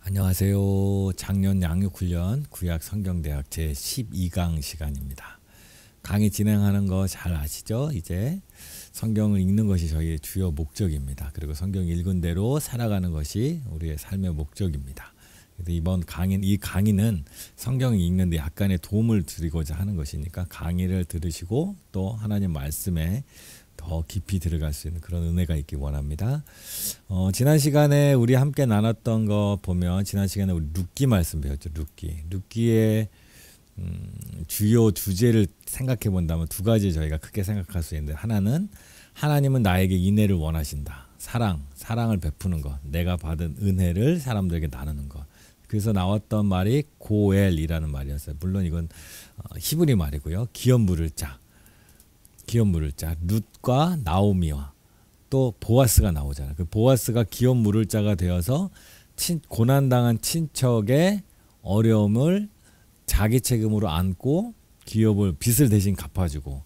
안녕하세요. 작년 양육훈련 구약성경대학 제12강 시간입니다. 강의 진행하는 거 잘 아시죠? 이제 성경을 읽는 것이 저희의 주요 목적입니다. 그리고 성경 읽은 대로 살아가는 것이 우리의 삶의 목적입니다. 그래서 이번 이 강의는 성경을 읽는데 약간의 도움을 드리고자 하는 것이니까 강의를 들으시고 또 하나님 말씀에 더 깊이 들어갈 수 있는 그런 은혜가 있기 원합니다. 지난 시간에 우리 함께 나눴던 거 보면 지난 시간에 우리 룻기 말씀 배웠죠. 룻기의 주요 주제를 생각해 본다면 두 가지 저희가 크게 생각할 수 있는데, 하나는 하나님은 나에게 인애를 원하신다. 사랑을 베푸는 것, 내가 받은 은혜를 사람들에게 나누는 것. 그래서 나왔던 말이 고엘이라는 말이었어요. 물론 이건 히브리 말이고요. 기업 물을 자 룻과 나오미와 또 보아스가 나오잖아요. 그 보아스가 기업 물을 자가 되어서 고난당한 친척의 어려움을 자기 책임으로 안고 빚을 대신 갚아주고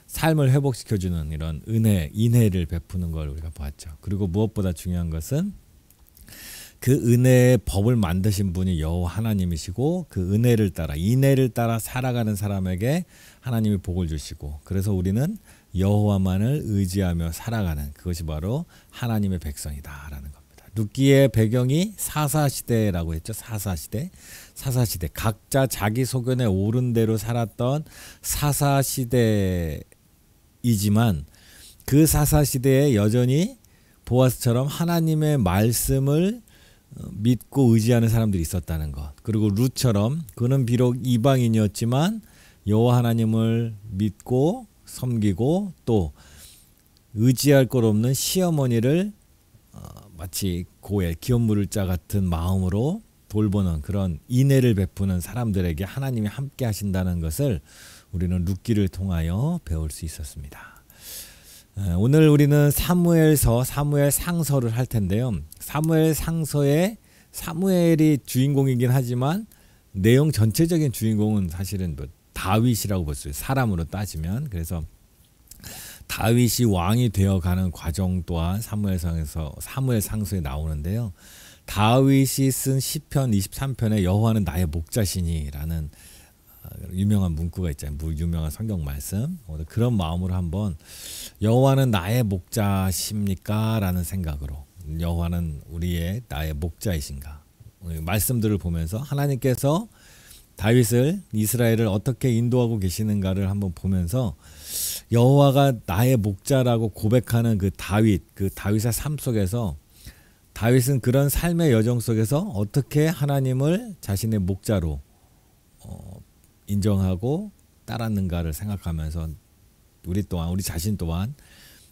삶을 회복시켜주는 이런 인애를 베푸는 걸 우리가 봤죠. 그리고 무엇보다 중요한 것은 그 은혜의 법을 만드신 분이 여호와 하나님이시고, 그 인애를 따라 살아가는 사람에게 하나님이 복을 주시고, 그래서 우리는 여호와만을 의지하며 살아가는, 그것이 바로 하나님의 백성이다라는 겁니다. 룻기의 배경이 사사시대라고 했죠. 사사시대. 각자 자기 소견에 옳은 대로 살았던 사사시대이지만, 그 사사시대에 여전히 보아스처럼 하나님의 말씀을 믿고 의지하는 사람들이 있었다는 것. 그리고 룻처럼 그는 비록 이방인이었지만 여호와 하나님을 믿고 섬기고 또 의지할 것 없는 시어머니를 마치 기업 물을 자 같은 마음으로 돌보는, 그런 인애를 베푸는 사람들에게 하나님이 함께 하신다는 것을 우리는 룻기를 통하여 배울 수 있었습니다. 오늘 우리는 사무엘 상서를 할 텐데요. 사무엘 상서에 사무엘이 주인공이긴 하지만 내용 전체적인 주인공은 사실은 다윗이라고 볼 수 있어요. 사람으로 따지면. 그래서 다윗이 왕이 되어가는 과정 또한 사무엘 상서에 나오는데요. 다윗이 쓴 시편 23편에 여호와는 나의 목자시니라는 유명한 문구가 있잖아요. 유명한 성경 말씀. 그런 마음으로 한번 여호와는 나의 목자십니까? 라는 생각으로, 여호와는 나의 목자이신가? 말씀들을 보면서 하나님께서 이스라엘을 어떻게 인도하고 계시는가를 한번 보면서 여호와가 나의 목자라고 고백하는 그 다윗의 삶 속에서 다윗은 그런 삶의 여정 속에서 어떻게 하나님을 자신의 목자로 인정하고 따랐는가를 생각하면서 우리 자신 또한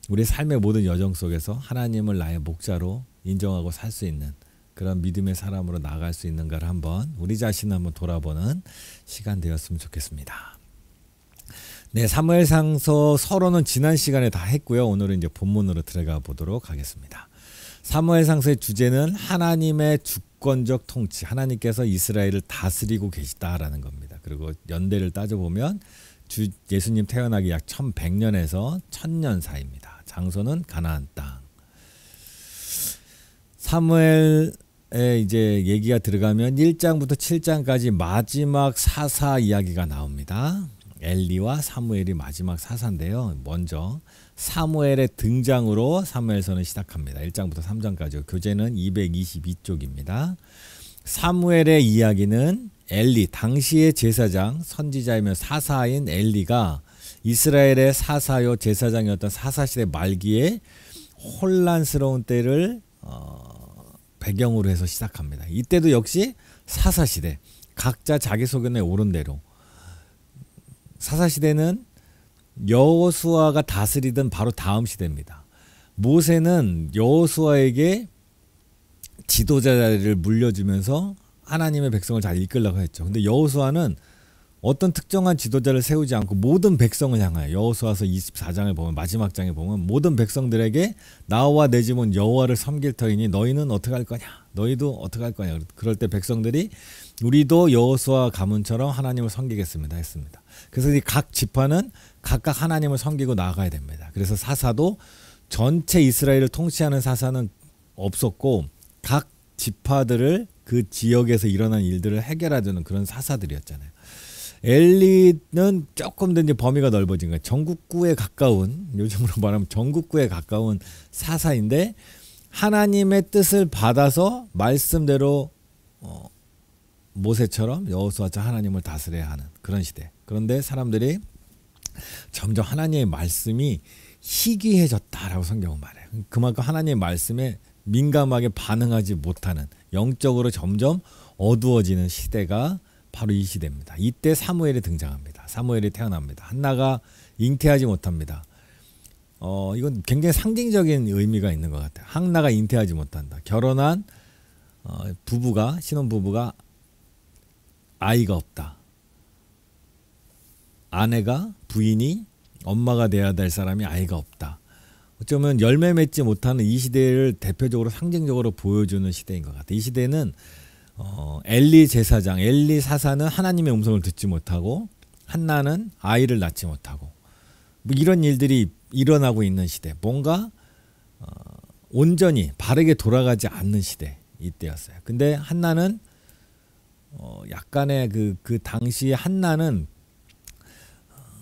우리 삶의 모든 여정 속에서 하나님을 나의 목자로 인정하고 살 수 있는 그런 믿음의 사람으로 나아갈 수 있는가를 한번 우리 자신을 한번 돌아보는 시간 되었으면 좋겠습니다. 네, 사무엘상서 서론은 지난 시간에 다 했고요. 오늘은 이제 본문으로 들어가 보도록 하겠습니다. 사무엘상서의 주제는 하나님의 주권적 통치, 하나님께서 이스라엘을 다스리고 계시다라는 겁니다. 그리고 연대를 따져보면 예수님 태어나기 약 1100년에서 1000년 사이입니다. 장소는 가나안 땅. 사무엘에 이제 얘기가 들어가면 1장부터 7장까지 마지막 사사 이야기가 나옵니다. 엘리와 사무엘이 마지막 사사인데요. 먼저 사무엘의 등장으로 사무엘서는 시작합니다. 1장부터 3장까지 교재는 222쪽입니다. 사무엘의 이야기는 당시의 제사장, 선지자이며 사사인 엘리가 이스라엘의 사사요 제사장이었던 사사시대 말기에 혼란스러운 때를 배경으로 해서 시작합니다. 이때도 역시 사사시대, 각자 자기 소견에 옳은 대로. 사사시대는 여호수아가 다스리던 바로 다음 시대입니다. 모세는 여호수아에게 지도자 자리를 물려주면서 하나님의 백성을 잘 이끌려고 했죠. 근데 여호수아는 어떤 특정한 지도자를 세우지 않고 모든 백성을 향하여, 여호수아서 24장을 보면, 마지막 장에 보면 모든 백성들에게 나와 내 집은 여호와를 섬길 터이니 너희는 어떻게 할 거냐, 너희도 어떻게 할 거냐. 그럴 때 백성들이 우리도 여호수아 가문처럼 하나님을 섬기겠습니다 했습니다. 그래서 이 각 지파는 각각 하나님을 섬기고 나아가야 됩니다. 그래서 사사도 전체 이스라엘을 통치하는 사사는 없었고 각 지파들을 그 지역에서 일어난 일들을 해결하려는 그런 사사들이었잖아요. 엘리는 조금 더 이제 범위가 넓어진 거예요. 전국구에 가까운, 요즘으로 말하면 전국구에 가까운 사사인데 하나님의 뜻을 받아서 말씀대로 모세처럼 여호수아처럼 하나님을 다스려야 하는 그런 시대. 그런데 사람들이 점점 하나님의 말씀이 희귀해졌다라고 성경은 말해요. 그만큼 하나님의 말씀에 민감하게 반응하지 못하는, 영적으로 점점 어두워지는 시대가 바로 이 시대입니다. 이때 사무엘이 등장합니다. 사무엘이 태어납니다. 한나가 잉태하지 못합니다. 이건 굉장히 상징적인 의미가 있는 것 같아요. 한나가 잉태하지 못한다. 결혼한 신혼부부가 아이가 없다. 아내가, 부인이, 엄마가 돼야 될 사람이 아이가 없다. 어쩌면 열매 맺지 못하는 이 시대를 대표적으로 상징적으로 보여주는 시대인 것 같아요. 이 시대는 엘리 제사장, 엘리 사사는 하나님의 음성을 듣지 못하고 한나는 아이를 낳지 못하고 뭐 이런 일들이 일어나고 있는 시대. 뭔가 온전히 바르게 돌아가지 않는 시대 이때였어요. 근데 한나는 약간의 그 당시에 한나는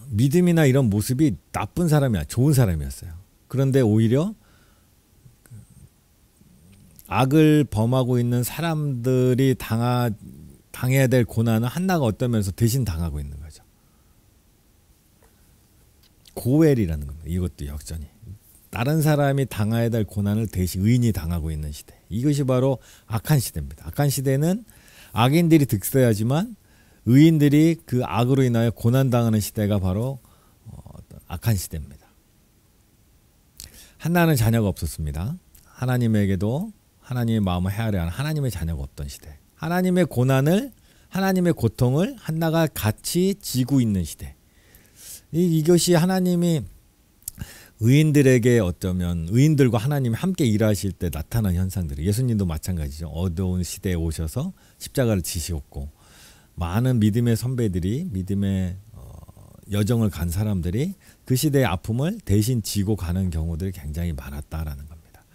믿음이나 이런 모습이 나쁜 사람이 아니라 좋은 사람이었어요. 그런데 오히려 악을 범하고 있는 사람들이 당해야 될 고난은 한나가 어떤 면에서 대신 당하고 있는 거죠. 고엘이라는 겁니다. 이것도 역전이. 다른 사람이 당해야 될 고난을 대신 의인이 당하고 있는 시대. 이것이 바로 악한 시대입니다. 악한 시대는 악인들이 득세하지만 의인들이 그 악으로 인하여 고난당하는 시대가 바로 악한 시대입니다. 한나는 자녀가 없었습니다. 하나님에게도 하나님의 마음을 헤아려 하는 하나님의 자녀가 없던 시대. 하나님의 고난을, 하나님의 고통을 한나가 같이 지고 있는 시대. 이것이 하나님이 의인들에게 어쩌면 의인들과 하나님이 함께 일하실 때 나타난 현상들이, 예수님도 마찬가지죠. 어두운 시대에 오셔서 십자가를 지시었고 많은 믿음의 선배들이, 믿음의 여정을 간 사람들이 그 시대의 아픔을 대신 지고 가는 경우들이 굉장히 많았다라는 겁니다.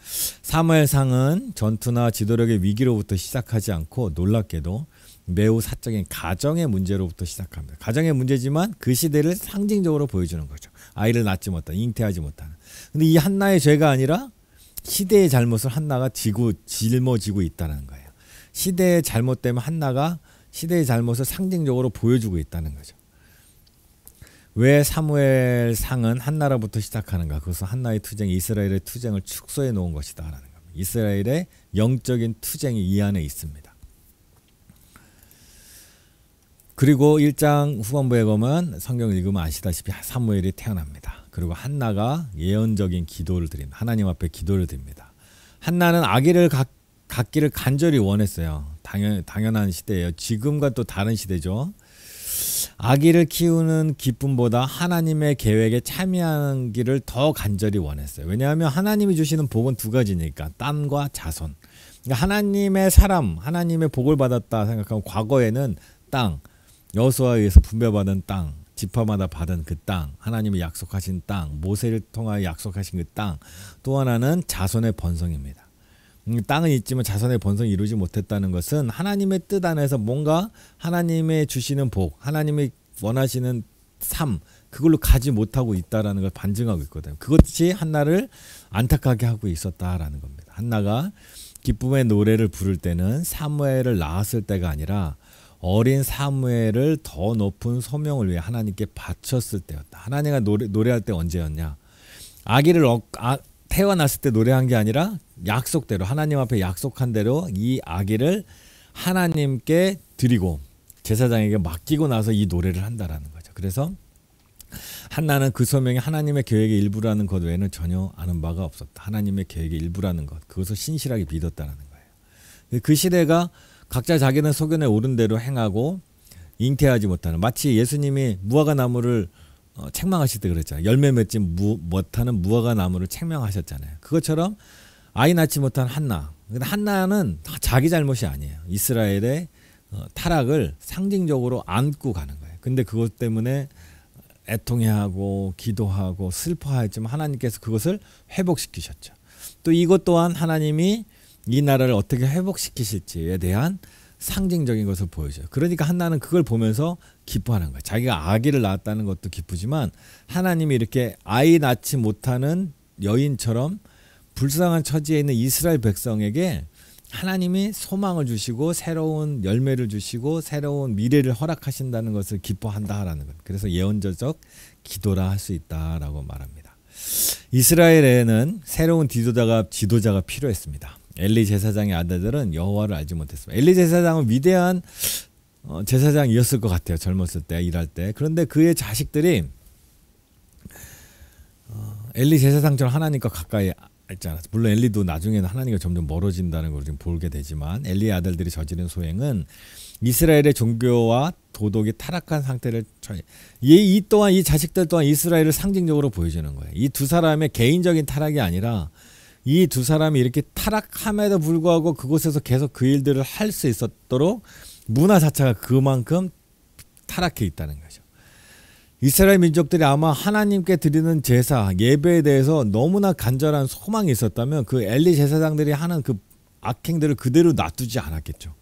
사무엘상은 전투나 지도력의 위기로부터 시작하지 않고 놀랍게도 매우 사적인 가정의 문제로부터 시작합니다. 가정의 문제지만 그 시대를 상징적으로 보여주는 거죠. 아이를 낳지 못한, 잉태하지 못하는. 근데 이 한나의 죄가 아니라 시대의 잘못을 한나가 짊어지고 있다는 거예요. 시대의 잘못 때문에 한나가 시대의 잘못을 상징적으로 보여주고 있다는 거죠. 왜 사무엘상은 한나라부터 시작하는가? 그것은 한나의 투쟁이 이스라엘의 투쟁을 축소해 놓은 것이다 라는 겁니다. 이스라엘의 영적인 투쟁이 이 안에 있습니다. 그리고 1장 후반부에 보면 성경을 읽으면 아시다시피 사무엘이 태어납니다. 그리고 한나가 예언적인 기도를 드립니다. 하나님 앞에 기도를 드립니다. 한나는 아기를 갖기를 간절히 원했어요. 당연한 시대예요. 지금과 또 다른 시대죠. 아기를 키우는 기쁨보다 하나님의 계획에 참여하기를 더 간절히 원했어요. 왜냐하면 하나님이 주시는 복은 두 가지니까 땅과 자손. 그러니까 하나님의 사람, 하나님의 복을 받았다 생각하면 과거에는 땅, 여호수아에 의해서 분배받은 땅, 지파마다 받은 그 땅, 하나님이 약속하신 땅, 모세를 통하여 약속하신 그 땅, 또 하나는 자손의 번성입니다. 땅은 있지만 자손의 번성이 이루지 못했다는 것은 하나님의 뜻 안에서 뭔가 하나님의 주시는 복, 하나님이 원하시는 삶, 그걸로 가지 못하고 있다는 걸 반증하고 있거든요. 그것이 한나를 안타깝게 하고 있었다라는 겁니다. 한나가 기쁨의 노래를 부를 때는 사무엘을 낳았을 때가 아니라 어린 사무엘을 더 높은 소명을 위해 하나님께 바쳤을 때였다. 하나님과 노래할 때 언제였냐? 아기를 태어났을 때 노래한 게 아니라 약속대로, 하나님 앞에 약속한 대로 이 아기를 하나님께 드리고 제사장에게 맡기고 나서 이 노래를 한다라는 거죠. 그래서 한나는 그 소명이 하나님의 계획의 일부라는 것 외에는 전혀 아는 바가 없었다. 하나님의 계획의 일부라는 것, 그것을 신실하게 믿었다는 거예요. 그 시대가 각자 자기는 소견에 오른 대로 행하고 잉태하지 못하는, 마치 예수님이 무화과 나무를 책망하실 때 그랬잖아요. 열매 맺지 못하는 무화과 나무를 책망하셨잖아요. 그것처럼 아이 낳지 못한 한나. 근데 한나는 자기 잘못이 아니에요. 이스라엘의 타락을 상징적으로 안고 가는 거예요. 근데 그것 때문에 애통해하고 기도하고 슬퍼하였지만 하나님께서 그것을 회복시키셨죠. 또 이것 또한 하나님이 이 나라를 어떻게 회복시키실지에 대한 상징적인 것을 보여줘요. 그러니까 한나는 그걸 보면서 기뻐하는 거예요. 자기가 아기를 낳았다는 것도 기쁘지만 하나님이 이렇게 아이 낳지 못하는 여인처럼 불쌍한 처지에 있는 이스라엘 백성에게 하나님이 소망을 주시고 새로운 열매를 주시고 새로운 미래를 허락하신다는 것을 기뻐한다라는 것. 그래서 예언적 기도라 할 수 있다라고 말합니다. 이스라엘에는 새로운 지도자가 필요했습니다. 엘리 제사장의 아들들은 여호와를 알지 못했습니다. 엘리 제사장은 위대한 제사장이었을 것 같아요. 젊었을 때 일할 때. 그런데 그의 자식들이 엘리 제사장처럼 하나님과 가까이 있잖아. 물론 엘리도 나중에는 하나님과 점점 멀어진다는 걸 지금 보게 되지만 엘리의 아들들이 저지른 소행은 이스라엘의 종교와 도덕이 타락한 상태를 이 또한 이 자식들 또한 이스라엘을 상징적으로 보여주는 거예요. 이 두 사람의 개인적인 타락이 아니라 이 두 사람이 이렇게 타락함에도 불구하고 그곳에서 계속 그 일들을 할 수 있었도록 문화 자체가 그만큼 타락해 있다는 거죠. 이스라엘 민족들이 아마 하나님께 드리는 제사, 예배에 대해서 너무나 간절한 소망이 있었다면 그 엘리 제사장들이 하는 그 악행들을 그대로 놔두지 않았겠죠.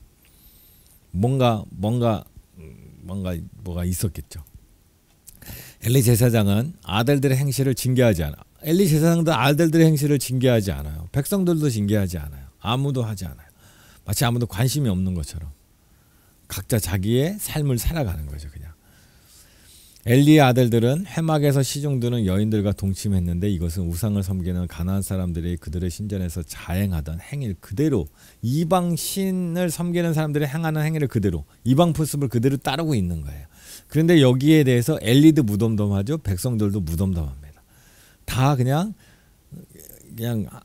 뭐가 있었겠죠. 엘리 제사장은 아들들의 행실을 징계하지 않아. 엘리 제사장도 아들들의 행실을 징계하지 않아요. 백성들도 징계하지 않아요. 아무도 하지 않아요. 마치 아무도 관심이 없는 것처럼 각자 자기의 삶을 살아가는 거죠. 그냥. 엘리의 아들들은 회막에서 시중드는 여인들과 동침했는데 이것은 우상을 섬기는 가나안 사람들이 그들의 신전에서 자행하던 행위를 그대로 이방 신을 섬기는 사람들이 행하는 행위를 그대로 이방 풍습을 그대로 따르고 있는 거예요. 그런데 여기에 대해서 엘리도 무덤덤하죠. 백성들도 무덤덤합니다. 다 그냥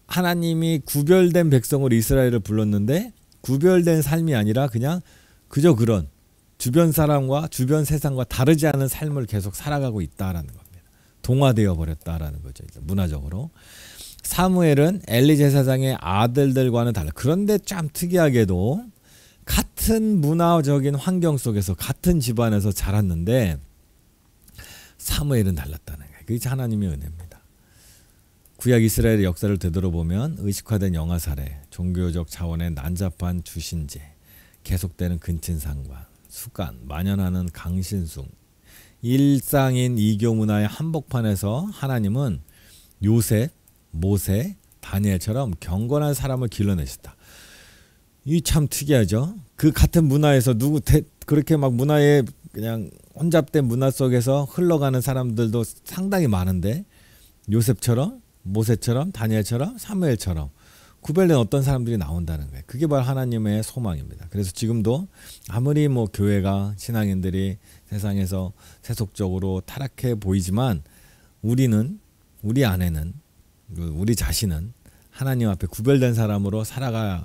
하나님이 구별된 백성으로 이스라엘을 불렀는데 구별된 삶이 아니라 그냥 그저 그런 주변 사람과 주변 세상과 다르지 않은 삶을 계속 살아가고 있다라는 겁니다. 동화되어 버렸다라는 거죠. 문화적으로. 사무엘은 엘리 제사장의 아들들과는 달라. 그런데 참 특이하게도 같은 문화적인 환경 속에서 같은 집안에서 자랐는데 사무엘은 달랐다는 거예요. 그게 하나님의 은혜입니다. 구약 이스라엘의 역사를 되돌아보면 의식화된 영아 살해, 종교적 차원의 난잡한 주신제, 계속되는 근친상관, 습관, 만연하는 강신숭, 일상인 이교 문화의 한복판에서 하나님은 요셉, 모세, 다니엘처럼 경건한 사람을 길러내셨다. 이 참 특이하죠. 그 같은 문화에서 그렇게 막 문화에 그냥 혼잡된 문화 속에서 흘러가는 사람들도 상당히 많은데 요셉처럼, 모세처럼, 다니엘처럼, 사무엘처럼 구별된 어떤 사람들이 나온다는 거예요. 그게 바로 하나님의 소망입니다. 그래서 지금도 아무리 뭐 교회가 신앙인들이 세상에서 세속적으로 타락해 보이지만 우리 안에는 우리 자신은 하나님 앞에 구별된 사람으로 살아갈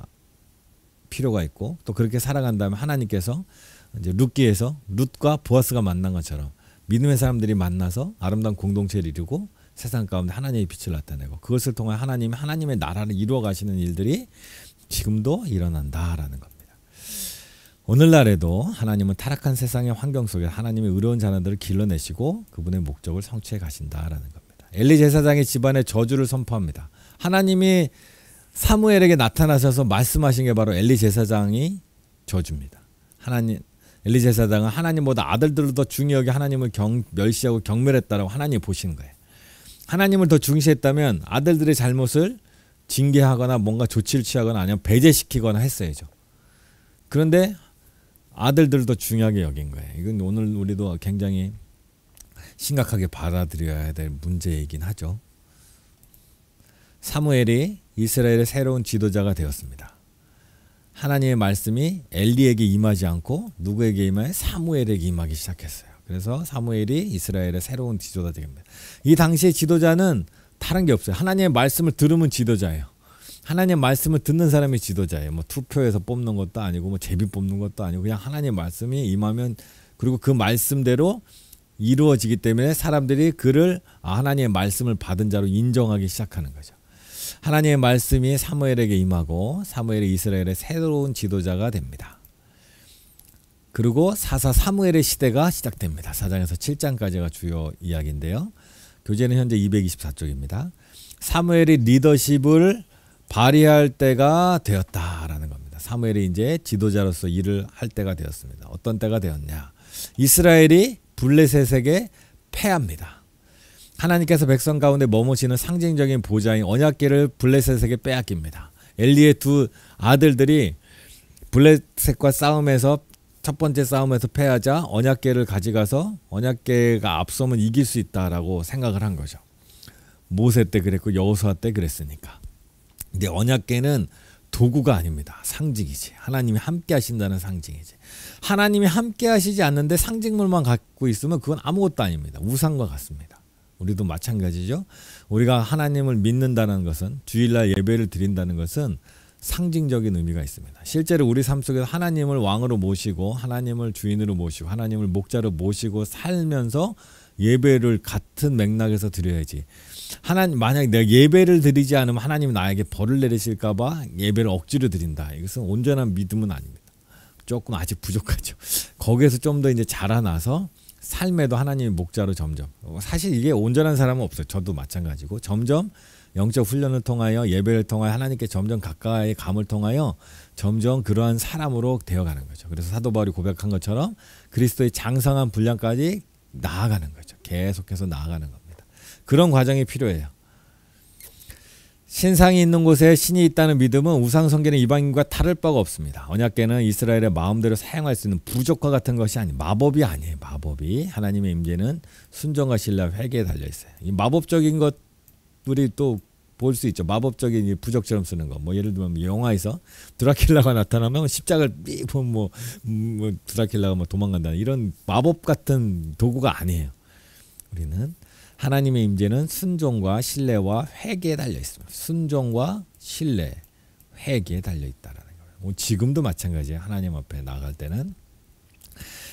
필요가 있고 또 그렇게 살아간다면 하나님께서 이제 룻기에서 룻과 보아스가 만난 것처럼 믿음의 사람들이 만나서 아름다운 공동체를 이루고 세상 가운데 하나님의 빛을 나타내고 그것을 통해 하나님의 나라를 이루어 가시는 일들이 지금도 일어난다라는 겁니다. 오늘날에도 하나님은 타락한 세상의 환경 속에 하나님의 의로운 자녀들을 길러내시고 그분의 목적을 성취해 가신다라는 겁니다. 엘리 제사장의 집안에 저주를 선포합니다. 하나님이 사무엘에게 나타나셔서 말씀하신 게 바로 엘리 제사장이 저주입니다. 엘리 제사장은 하나님보다 아들들을 더 중요하게 하나님을 멸시하고 경멸했다라고 하나님이 보시는 거예요. 하나님을 더 중시했다면 아들들의 잘못을 징계하거나 뭔가 조치를 취하거나 아니면 배제시키거나 했어야죠. 그런데 아들들을 더 중요하게 여긴 거예요. 이건 오늘 우리도 굉장히 심각하게 받아들여야 될 문제이긴 하죠. 사무엘이 이스라엘의 새로운 지도자가 되었습니다. 하나님의 말씀이 엘리에게 임하지 않고 누구에게 임하여 사무엘에게 임하기 시작했어요. 그래서 사무엘이 이스라엘의 새로운 지도자가 됩니다. 이 당시의 지도자는 다른 게 없어요. 하나님의 말씀을 들으면 지도자예요. 하나님의 말씀을 듣는 사람이 지도자예요. 뭐 투표해서 뽑는 것도 아니고 뭐 제비 뽑는 것도 아니고 그냥 하나님의 말씀이 임하면 그리고 그 말씀대로 이루어지기 때문에 사람들이 그를 하나님의 말씀을 받은 자로 인정하기 시작하는 거죠. 하나님의 말씀이 사무엘에게 임하고 사무엘이 이스라엘의 새로운 지도자가 됩니다. 그리고 사사 사무엘의 시대가 시작됩니다. 4장에서 7장까지가 주요 이야기인데요. 교재는 현재 224쪽입니다. 사무엘이 리더십을 발휘할 때가 되었다라는 겁니다. 사무엘이 이제 지도자로서 일을 할 때가 되었습니다. 어떤 때가 되었냐? 이스라엘이 블레셋에게 패합니다. 하나님께서 백성 가운데 머무시는 상징적인 보좌인 언약궤를 블레셋에게 빼앗깁니다. 엘리의 두 아들들이 블레셋과 싸움에서 첫 번째 싸움에서 패하자 언약궤를 가져가서 언약궤가 앞서면 이길 수 있다라고 생각을 한 거죠. 모세 때 그랬고 여호수아 때 그랬으니까. 근데 언약궤는 도구가 아닙니다. 상징이지. 하나님이 함께 하신다는 상징이지. 하나님이 함께 하시지 않는데 상징물만 갖고 있으면 그건 아무것도 아닙니다. 우상과 같습니다. 우리도 마찬가지죠. 우리가 하나님을 믿는다는 것은, 주일날 예배를 드린다는 것은 상징적인 의미가 있습니다. 실제로 우리 삶 속에서 하나님을 왕으로 모시고 하나님을 주인으로 모시고 하나님을 목자로 모시고 살면서 예배를 같은 맥락에서 드려야지. 하나님, 만약에 내가 예배를 드리지 않으면 하나님이 나에게 벌을 내리실까 봐 예배를 억지로 드린다. 이것은 온전한 믿음은 아닙니다. 조금 아직 부족하죠. 거기에서 좀 더 이제 자라나서 삶에도 하나님의 목자로 점점, 사실 이게 온전한 사람은 없어요. 저도 마찬가지고 점점 영적 훈련을 통하여 예배를 통하여 하나님께 점점 가까이 감을 통하여 점점 그러한 사람으로 되어가는 거죠. 그래서 사도 바울이 고백한 것처럼 그리스도의 장성한 분량까지 나아가는 거죠. 계속해서 나아가는 겁니다. 그런 과정이 필요해요. 신상이 있는 곳에 신이 있다는 믿음은 우상숭배는 이방인과 다를 바가 없습니다. 언약궤는 이스라엘의 마음대로 사용할 수 있는 부족과 같은 것이 아니, 마법이 아니에요. 마법이. 하나님의 임재는 순종과 신뢰와 회개에 달려있어요. 이 마법적인 것 우리 또 볼 수 있죠. 마법적인 부적처럼 쓰는 거. 뭐 예를 들면 영화에서 드라큘라가 나타나면 십자가를 뭐 드라큘라가 뭐 도망간다는 이런 마법 같은 도구가 아니에요. 우리는 하나님의 임재는 순종과 신뢰와 회개에 달려 있습니다. 순종과 신뢰, 회개에 달려 있다라는 거예요. 지금도 마찬가지예요. 하나님 앞에 나갈 때는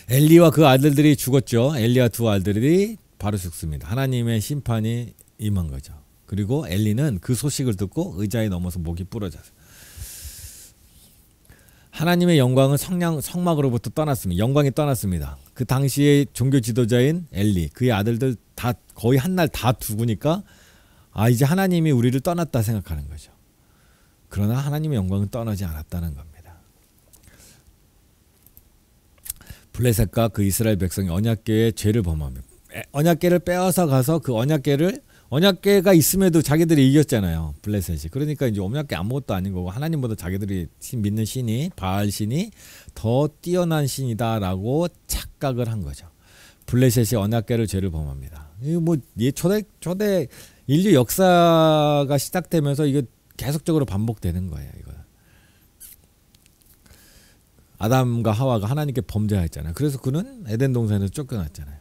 엘리와 그 아들들이 죽었죠. 엘리와 두 아들들이 바로 죽습니다. 하나님의 심판이 임한 거죠. 그리고 엘리는 그 소식을 듣고 의자에 넘어서 목이 부러졌어요. 하나님의 영광은 성막으로부터 떠났습니다. 영광이 떠났습니다. 그 당시의 종교 지도자인 엘리, 그의 아들들 다 거의 한날 다 죽으니까 이제 하나님이 우리를 떠났다 생각하는 거죠. 그러나 하나님의 영광은 떠나지 않았다는 겁니다. 블레셋과 그 이스라엘 백성이 언약궤의 죄를 범합니다. 언약궤를 빼앗아 가서 그 언약궤가 있음에도 자기들이 이겼잖아요. 블레셋이. 그러니까 이제 언약궤 아무것도 아닌 거고 하나님보다 자기들이 믿는 신이 바알 신이 더 뛰어난 신이다라고 착각을 한 거죠. 블레셋이 언약궤를 죄를 범합니다. 이거 뭐 초대 인류 역사가 시작되면서 이게 계속적으로 반복되는 거예요. 이거. 아담과 하와가 하나님께 범죄했잖아요. 그래서 그는 에덴 동산에서 쫓겨났잖아요.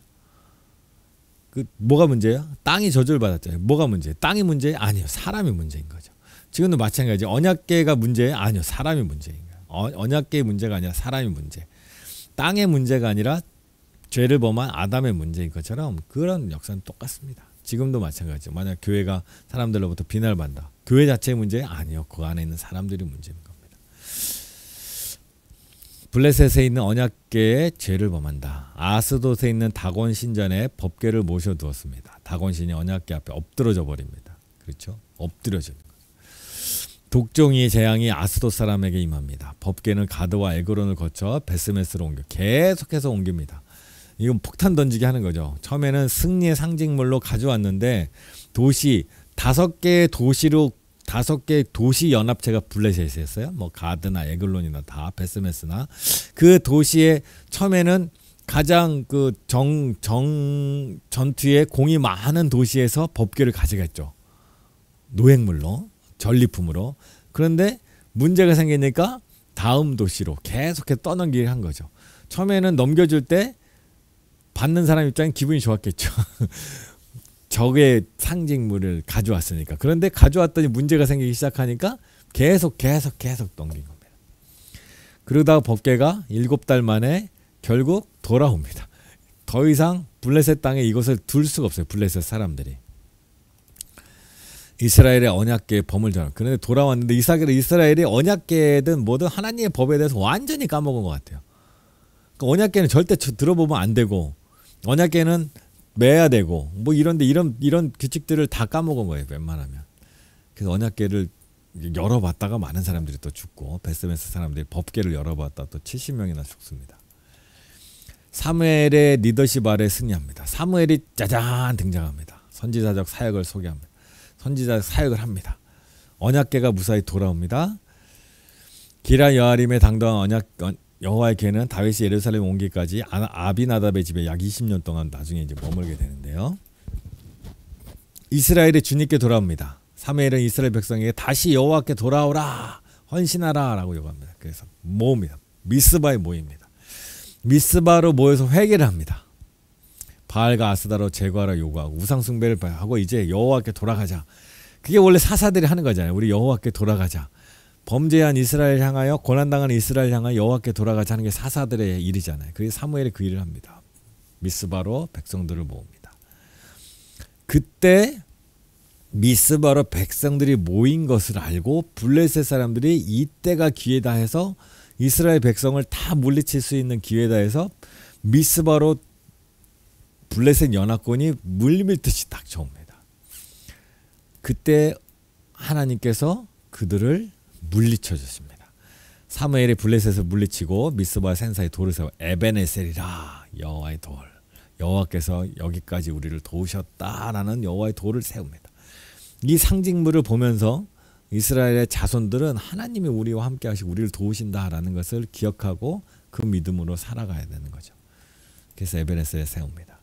뭐가 문제예요? 땅이 저주를 받았잖아요. 뭐가 문제예요? 땅이 문제예요? 아니요. 사람이 문제인 거죠. 지금도 마찬가지. 언약궤가 문제예요? 아니요. 사람이 문제인 거예요. 언약궤의 문제가 아니라 사람이 문제. 땅의 문제가 아니라 죄를 범한 아담의 문제인 것처럼 그런 역사는 똑같습니다. 지금도 마찬가지죠. 만약 교회가 사람들로부터 비난을 받는다. 교회 자체의 문제예요? 아니요. 그 안에 있는 사람들이 문제인 겁니다. 블레셋에 있는 언약궤에 죄를 범한다. 아스돗에 있는 다곤 신전에 법궤를 모셔두었습니다. 다곤 신이 언약궤 앞에 엎드러져 버립니다. 그렇죠? 엎드려지는 거죠. 독종이의 재앙이 아스돗 사람에게 임합니다. 법궤는 가드와 에그론을 거쳐 베스메스로 계속해서 옮깁니다. 이건 폭탄 던지게 하는 거죠. 처음에는 승리의 상징물로 가져왔는데 다섯 개의 도시 연합체가 블레셋이었어요. 뭐 가드나 에글론이나 다 베스메스나 그 도시에 처음에는 가장 그 전투에 공이 많은 도시에서 법궤를 가져갔죠. 노획물로, 전리품으로. 그런데 문제가 생기니까 다음 도시로 계속해서 떠넘기게 한 거죠. 처음에는 넘겨줄 때 받는 사람 입장엔 기분이 좋았겠죠. 적의 상징물을 가져왔으니까. 그런데 가져왔더니 문제가 생기기 시작하니까 계속 넘긴 겁니다. 그러다가 법궤가 7달 만에 결국 돌아옵니다. 더 이상 블레셋 땅에 이것을 둘 수가 없어요. 블레셋 사람들이. 이스라엘의 언약궤에 범을 저는. 그런데 돌아왔는데 이스라엘이 언약궤든 뭐든 하나님의 법에 대해서 완전히 까먹은 것 같아요. 그러니까 언약궤는 절대 들어보면 안 되고 언약궤는 매야 되고 뭐 이런 규칙들을 다 까먹은 거예요. 웬만하면. 그래서 언약궤를 열어봤다가 많은 사람들이 또 죽고 베스메스 사람들이 법궤를 열어봤다 또 70명이나 죽습니다. 사무엘의 리더십 아래 승리합니다. 사무엘이 짜잔 등장합니다. 선지자적 사역을 소개합니다. 선지자적 사역을 합니다. 언약궤가 무사히 돌아옵니다. 기라 여아림에 당당한 언약 여호와의 궤는 다윗이 예루살렘 옮기기까지 아비나답의 집에 약 20년 동안 나중에 이제 머물게 되는데요. 이스라엘이 주님께 돌아옵니다. 사무엘은 이스라엘 백성에게 다시 여호와께 돌아오라 헌신하라 라고 요구합니다. 그래서 모읍니다. 미스바에 모입니다. 미스바로 모여서 회개를 합니다. 바알과 아스다로 제거하라 요구하고 우상 숭배를 하고 이제 여호와께 돌아가자. 그게 원래 사사들이 하는 거잖아요. 우리 여호와께 돌아가자. 범죄한 이스라엘 향하여 고난당한 이스라엘 향하여 여호와께 돌아가자 하는 게 사사들의 일이잖아요. 그게 사무엘이 그 일을 합니다. 미스바로 백성들을 모읍니다. 그때 미스바로 백성들이 모인 것을 알고 블레셋 사람들이 이때가 기회다 해서 이스라엘 백성을 다 물리칠 수 있는 기회다 해서 미스바로 블레셋 연합군이 물밀듯이 닥쳐옵니다. 그때 하나님께서 그들을 물리쳐 줬습니다. 사무엘이 블레셋을 물리치고 미스바 센사에 돌을 세워 에베네셀이라 여호와의 돌, 여호와께서 여기까지 우리를 도우셨다라는 여호와의 돌을 세웁니다. 이 상징물을 보면서 이스라엘의 자손들은 하나님이 우리와 함께 하시고 우리를 도우신다라는 것을 기억하고 그 믿음으로 살아가야 되는 거죠. 그래서 에베네셀에 세웁니다.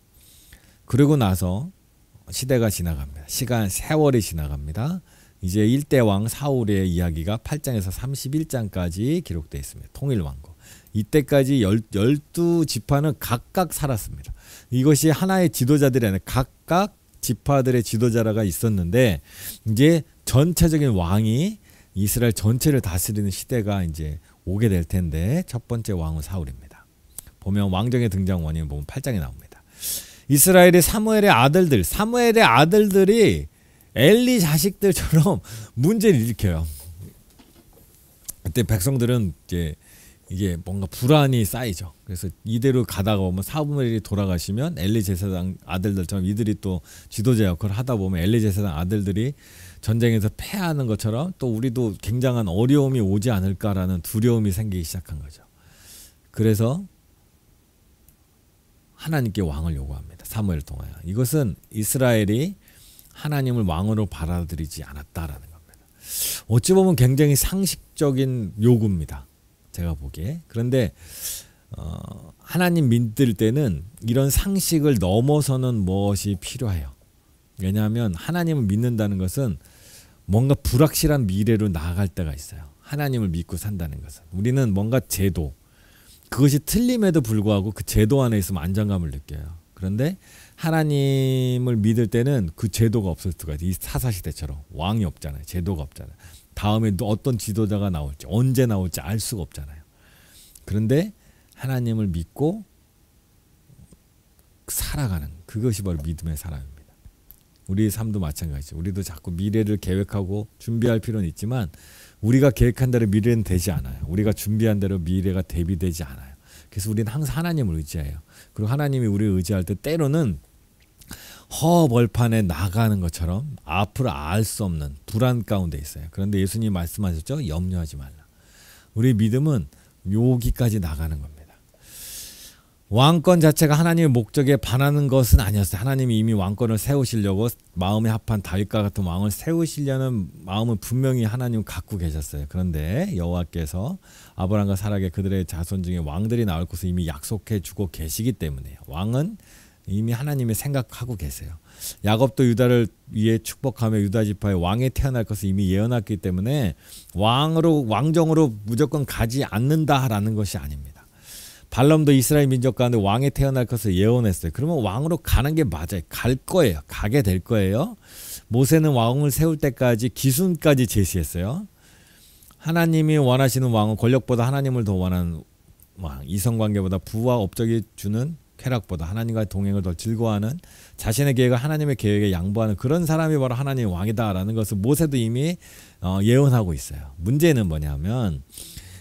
그리고 나서 시대가 지나갑니다. 세월이 지나갑니다. 이제 1대 왕 사울의 이야기가 8장에서 31장까지 기록되어 있습니다. 통일왕국. 이때까지 12지파는 각각 살았습니다. 이것이 하나의 지도자들이 아니라 각각 지파들의 지도자가 있었는데 이제 전체적인 왕이 이스라엘 전체를 다스리는 시대가 이제 오게 될 텐데 첫 번째 왕은 사울입니다. 보면 왕정의 등장 원인 보면 8장에 나옵니다. 이스라엘의 사무엘의 아들들이 엘리 자식들처럼 문제를 일으켜요. 그때 백성들은 이게 뭔가 불안이 쌓이죠. 그래서 이대로 가다가 보면 사무엘이 돌아가시면 엘리 제사장 아들들처럼 이들이 또 지도자 역할을 하다 보면 엘리 제사장 아들들이 전쟁에서 패하는 것처럼 또 우리도 굉장한 어려움이 오지 않을까라는 두려움이 생기기 시작한 거죠. 그래서 하나님께 왕을 요구합니다. 사무엘을 통하여. 이것은 이스라엘이 하나님을 왕으로 받아들이지 않았다라는 겁니다. 어찌 보면 굉장히 상식적인 요구입니다. 제가 보기에. 그런데 하나님 믿을 때는 이런 상식을 넘어서는 무엇이 필요해요. 왜냐하면 하나님을 믿는다는 것은 뭔가 불확실한 미래로 나아갈 때가 있어요. 하나님을 믿고 산다는 것은. 우리는 뭔가 제도, 그것이 틀림에도 불구하고 그 제도 안에 있으면 안정감을 느껴요. 그런데 하나님을 믿을 때는 그 제도가 없을 수가 있어요. 이 사사시대처럼 왕이 없잖아요. 제도가 없잖아요. 다음에 또 어떤 지도자가 나올지 언제 나올지 알 수가 없잖아요. 그런데 하나님을 믿고 살아가는 그것이 바로 믿음의 사람입니다. 우리의 삶도 마찬가지죠. 우리도 자꾸 미래를 계획하고 준비할 필요는 있지만 우리가 계획한 대로 미래는 되지 않아요. 우리가 준비한 대로 미래가 대비되지 않아요. 그래서 우리는 항상 하나님을 의지해요. 그리고 하나님이 우리를 의지할 때 때로는 허벌판에 나가는 것처럼 앞으로 알 수 없는 불안 가운데 있어요. 그런데 예수님 말씀하셨죠? 염려하지 말라. 우리 믿음은 여기까지 나가는 겁니다. 왕권 자체가 하나님의 목적에 반하는 것은 아니었어요. 하나님이 이미 왕권을 세우시려고 마음에 합한 다윗과 같은 왕을 세우시려는 마음은 분명히 하나님 갖고 계셨어요. 그런데 여호와께서 아브라함과 사라에게 그들의 자손 중에 왕들이 나올 것을 이미 약속해 주고 계시기 때문에요. 왕은 이미 하나님이 생각하고 계세요. 야곱도 유다를 위해 축복하며 유다 지파의 왕이 태어날 것을 이미 예언했기 때문에 왕정으로 무조건 가지 않는다라는 것이 아닙니다. 발람도 이스라엘 민족 가운데 왕이 태어날 것을 예언했어요. 그러면 왕으로 가는 게 맞아요. 갈 거예요. 가게 될 거예요. 모세는 왕을 세울 때까지 기순까지 제시했어요. 하나님이 원하시는 왕은 권력보다 하나님을 더 원하는 왕, 이성관계보다 부와 업적이 주는 쾌락보다 하나님과의 동행을 더 즐거워하는, 자신의 계획을 하나님의 계획에 양보하는 그런 사람이 바로 하나님의 왕이다라는 것을 모세도 이미 예언하고 있어요. 문제는 뭐냐면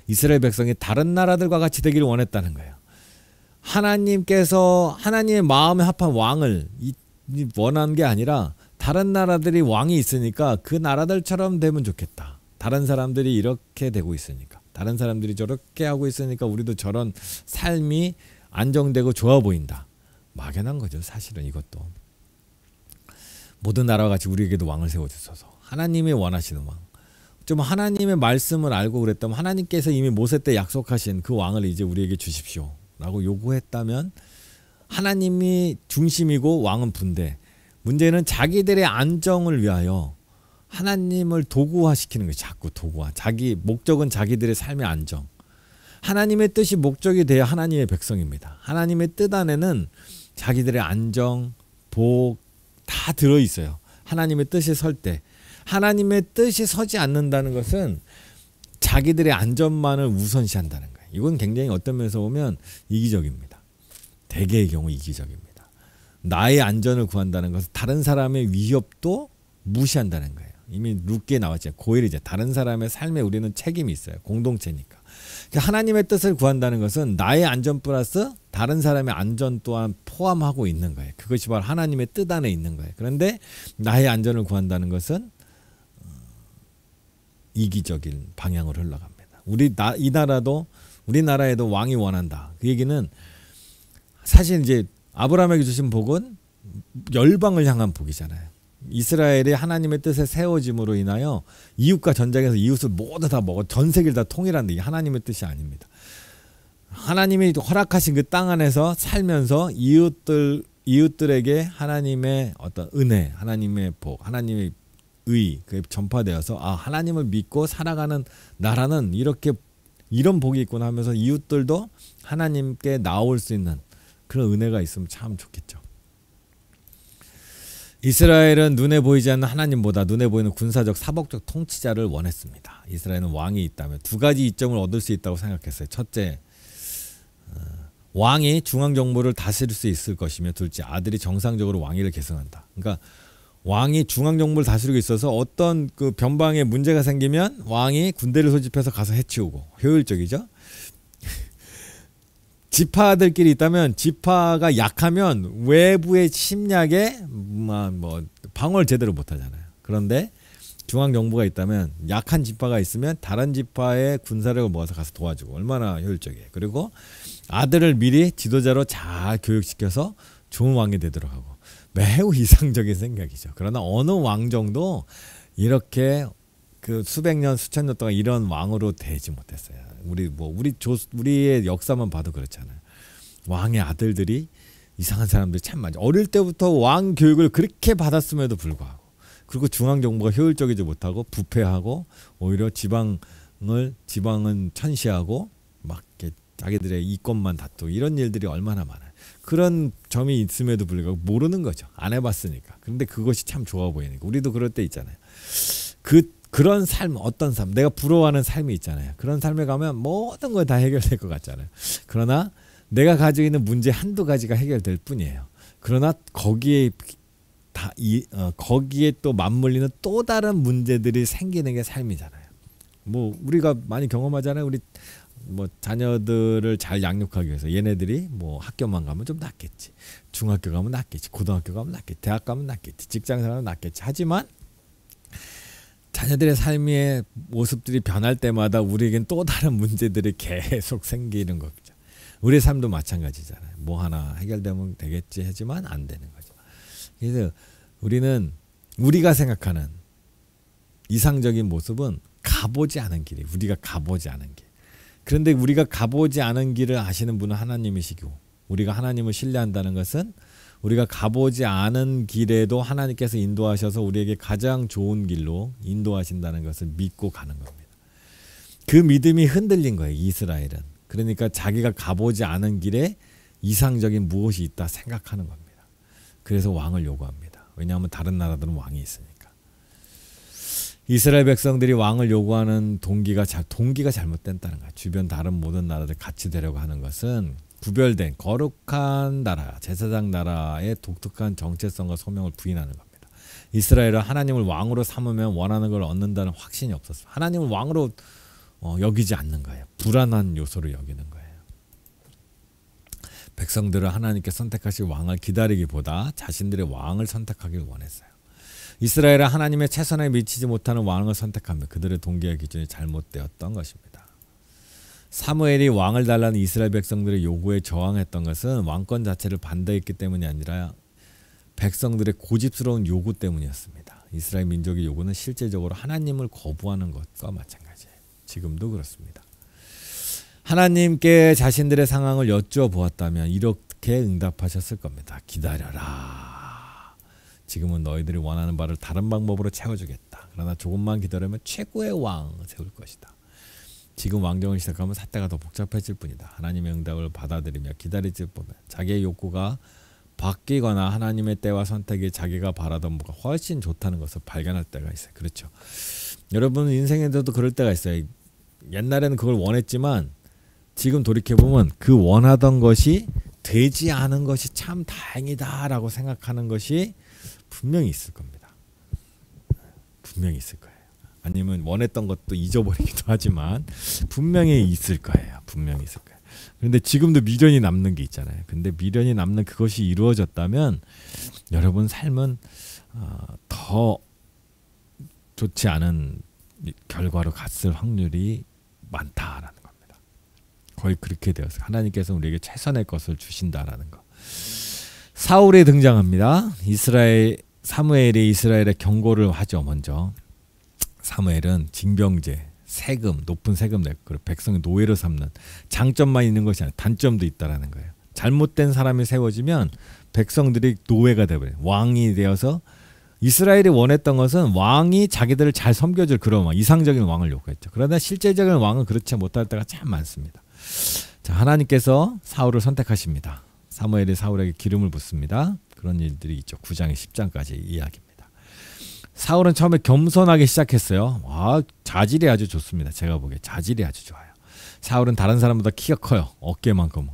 이스라엘 백성이 다른 나라들과 같이 되기를 원했다는 거예요. 하나님께서 하나님의 마음에 합한 왕을 원하는 게 아니라 다른 나라들이 왕이 있으니까 그 나라들처럼 되면 좋겠다. 다른 사람들이 이렇게 되고 있으니까, 다른 사람들이 저렇게 하고 있으니까 우리도 저런 삶이 안정되고 좋아 보인다. 막연한 거죠. 사실은 이것도. 모든 나라와 같이 우리에게도 왕을 세워주소서. 하나님이 원하시는 왕. 좀 하나님의 말씀을 알고 그랬다면 하나님께서 이미 모세 때 약속하신 그 왕을 이제 우리에게 주십시오 라고 요구했다면 하나님이 중심이고 왕은 분대. 문제는 자기들의 안정을 위하여 하나님을 도구화시키는 거예요. 자꾸 도구화. 자기 목적은 자기들의 삶의 안정. 하나님의 뜻이 목적이 돼야 하나님의 백성입니다. 하나님의 뜻 안에는 자기들의 안정, 복 다 들어있어요. 하나님의 뜻이 설 때. 하나님의 뜻이 서지 않는다는 것은 자기들의 안전만을 우선시한다는 거예요. 이건 굉장히 어떤 면에서 보면 이기적입니다. 대개의 경우 이기적입니다. 나의 안전을 구한다는 것은 다른 사람의 위협도 무시한다는 거예요. 이미 룻기에 나왔죠. 고일 이제 다른 사람의 삶에 우리는 책임이 있어요. 공동체니까. 하나님의 뜻을 구한다는 것은 나의 안전 플러스 다른 사람의 안전 또한 포함하고 있는 거예요. 그것이 바로 하나님의 뜻 안에 있는 거예요. 그런데 나의 안전을 구한다는 것은 이기적인 방향으로 흘러갑니다. 우리나라에도 왕이 원한다. 그 얘기는 사실 이제 아브라함에게 주신 복은 열방을 향한 복이잖아요. 이스라엘이 하나님의 뜻에 세워짐으로 인하여 이웃과 전쟁에서 이웃을 모두 다 먹어 전 세계를 다 통일한다. 이게 하나님의 뜻이 아닙니다. 하나님이 허락하신 그 땅 안에서 살면서 이웃들에게 하나님의 어떤 은혜, 하나님의 복, 하나님의 의 그게 전파되어서 하나님을 믿고 살아가는 나라는 이런 복이 있구나 하면서 이웃들도 하나님께 나올 수 있는 그런 은혜가 있으면 참 좋겠죠. 이스라엘은 눈에 보이지 않는 하나님보다 눈에 보이는 군사적 사법적 통치자를 원했습니다. 이스라엘은 왕이 있다면 두 가지 이점을 얻을 수 있다고 생각했어요. 첫째, 왕이 중앙정부를 다스릴 수 있을 것이며, 둘째, 아들이 정상적으로 왕위를 계승한다. 그러니까 왕이 중앙정부를 다스리고 있어서 어떤 그 변방에 문제가 생기면 왕이 군대를 소집해서 가서 해치우고 효율적이죠. 지파들끼리 있다면 지파가 약하면 외부의 침략에 방어를 제대로 못하잖아요. 그런데 중앙정부가 있다면 약한 지파가 있으면 다른 지파의 군사력을 모아서 가서 도와주고 얼마나 효율적이에요. 그리고 아들을 미리 지도자로 잘 교육시켜서 좋은 왕이 되도록 하고 매우 이상적인 생각이죠. 그러나 어느 왕정도 이렇게 그 수백 년 수천 년 동안 이런 왕으로 되지 못했어요. 우리의 역사만 봐도 그렇잖아요. 왕의 아들들이 이상한 사람들이 참 많죠. 어릴 때부터 왕 교육을 그렇게 받았음에도 불구하고, 그리고 중앙 정부가 효율적이지 못하고 부패하고 오히려 지방은 천시하고 막 이렇게 자기들의 이권만 다투고 이런 일들이 얼마나 많아요. 그런 점이 있음에도 불구하고 모르는 거죠. 안 해봤으니까. 근데 그것이 참 좋아 보이니까. 우리도 그럴 때 있잖아요. 그런 삶, 어떤 삶, 내가 부러워하는 삶이 있잖아요. 그런 삶에 가면 모든 거 다 해결될 것 같잖아요. 그러나 내가 가지고 있는 문제 한두 가지가 해결될 뿐이에요. 그러나 거기에 또 맞물리는 또 다른 문제들이 생기는 게 삶이잖아요. 우리가 많이 경험하잖아요. 우리 자녀들을 잘 양육하기 위해서 얘네들이 학교만 가면 좀 낫겠지, 중학교 가면 낫겠지, 고등학교 가면 낫겠지, 대학 가면 낫겠지, 직장 생활은 낫겠지. 하지만 자녀들의 삶의 모습들이 변할 때마다 우리에겐 또 다른 문제들이 계속 생기는 거죠. 우리의 삶도 마찬가지잖아요. 하나 해결되면 되겠지 하지만 안 되는 거죠. 그래서 우리가 생각하는 이상적인 모습은 가보지 않은 길이에요. 우리가 가보지 않은 길. 그런데 우리가 가보지 않은 길을 아시는 분은 하나님이시고, 우리가 하나님을 신뢰한다는 것은 우리가 가보지 않은 길에도 하나님께서 인도하셔서 우리에게 가장 좋은 길로 인도하신다는 것을 믿고 가는 겁니다. 그 믿음이 흔들린 거예요. 이스라엘은. 그러니까 자기가 가보지 않은 길에 이상적인 무엇이 있다 생각하는 겁니다. 그래서 왕을 요구합니다. 왜냐하면 다른 나라들은 왕이 있으니까. 이스라엘 백성들이 왕을 요구하는 동기가 잘못됐다는 거예요. 주변 다른 모든 나라들 같이 되려고 하는 것은 구별된 거룩한 나라, 제사장 나라의 독특한 정체성과 소명을 부인하는 겁니다. 이스라엘은 하나님을 왕으로 삼으면 원하는 걸 얻는다는 확신이 없었어요. 하나님을 왕으로 여기지 않는 거예요. 불안한 요소로 여기는 거예요. 백성들은 하나님께 선택하실 왕을 기다리기보다 자신들의 왕을 선택하길 원했어요. 이스라엘은 하나님의 최선에 미치지 못하는 왕을 선택하며 그들의 동기와 기준이 잘못되었던 것입니다. 사무엘이 왕을 달라는 이스라엘 백성들의 요구에 저항했던 것은 왕권 자체를 반대했기 때문이 아니라 백성들의 고집스러운 요구 때문이었습니다. 이스라엘 민족의 요구는 실제적으로 하나님을 거부하는 것과 마찬가지예요. 지금도 그렇습니다. 하나님께 자신들의 상황을 여쭈어보았다면 이렇게 응답하셨을 겁니다. 기다려라. 지금은 너희들이 원하는 바를 다른 방법으로 채워주겠다. 그러나 조금만 기다리면 최고의 왕을 세울 것이다. 지금 왕정을 시작하면 사태가 더 복잡해질 뿐이다. 하나님의 응답을 받아들이며 기다리지 보면 자기의 욕구가 바뀌거나 하나님의 때와 선택이 자기가 바라던 바가 훨씬 좋다는 것을 발견할 때가 있어요. 그렇죠. 여러분 인생에서도 그럴 때가 있어요. 옛날에는 그걸 원했지만 지금 돌이켜보면 그 원하던 것이 되지 않은 것이 참 다행이다라고 생각하는 것이 분명히 있을 겁니다. 분명히 있을 거예요. 아니면 원했던 것도 잊어버리기도 하지만 분명히 있을 거예요. 분명히 있을 거예요. 그런데 지금도 미련이 남는 게 있잖아요. 근데 미련이 남는 그것이 이루어졌다면 여러분 삶은 더 좋지 않은 결과로 갔을 확률이 많다라는 겁니다. 거의 그렇게 되었어요. 하나님께서 우리에게 최선의 것을 주신다라는 거. 사울이 등장합니다. 사무엘이 이스라엘에 경고를 하죠. 먼저 사무엘은 징병제, 세금, 높은 세금 내고 백성의 노예로 삼는 장점만 있는 것이 아니라 단점도 있다라는 거예요. 잘못된 사람이 세워지면 백성들이 노예가 되버려요. 왕이 되어서 이스라엘이 원했던 것은 왕이 자기들을 잘 섬겨줄 그런 왕, 이상적인 왕을 요구했죠. 그러나 실제적인 왕은 그렇지 못할 때가 참 많습니다. 자, 하나님께서 사울을 선택하십니다. 사무엘이 사울에게 기름을 붓습니다. 그런 일들이 있죠. 9장에 10장까지 이야기입니다. 사울은 처음에 겸손하게 시작했어요. 자질이 아주 좋습니다. 제가 보기에 자질이 아주 좋아요. 사울은 다른 사람보다 키가 커요. 어깨만큼.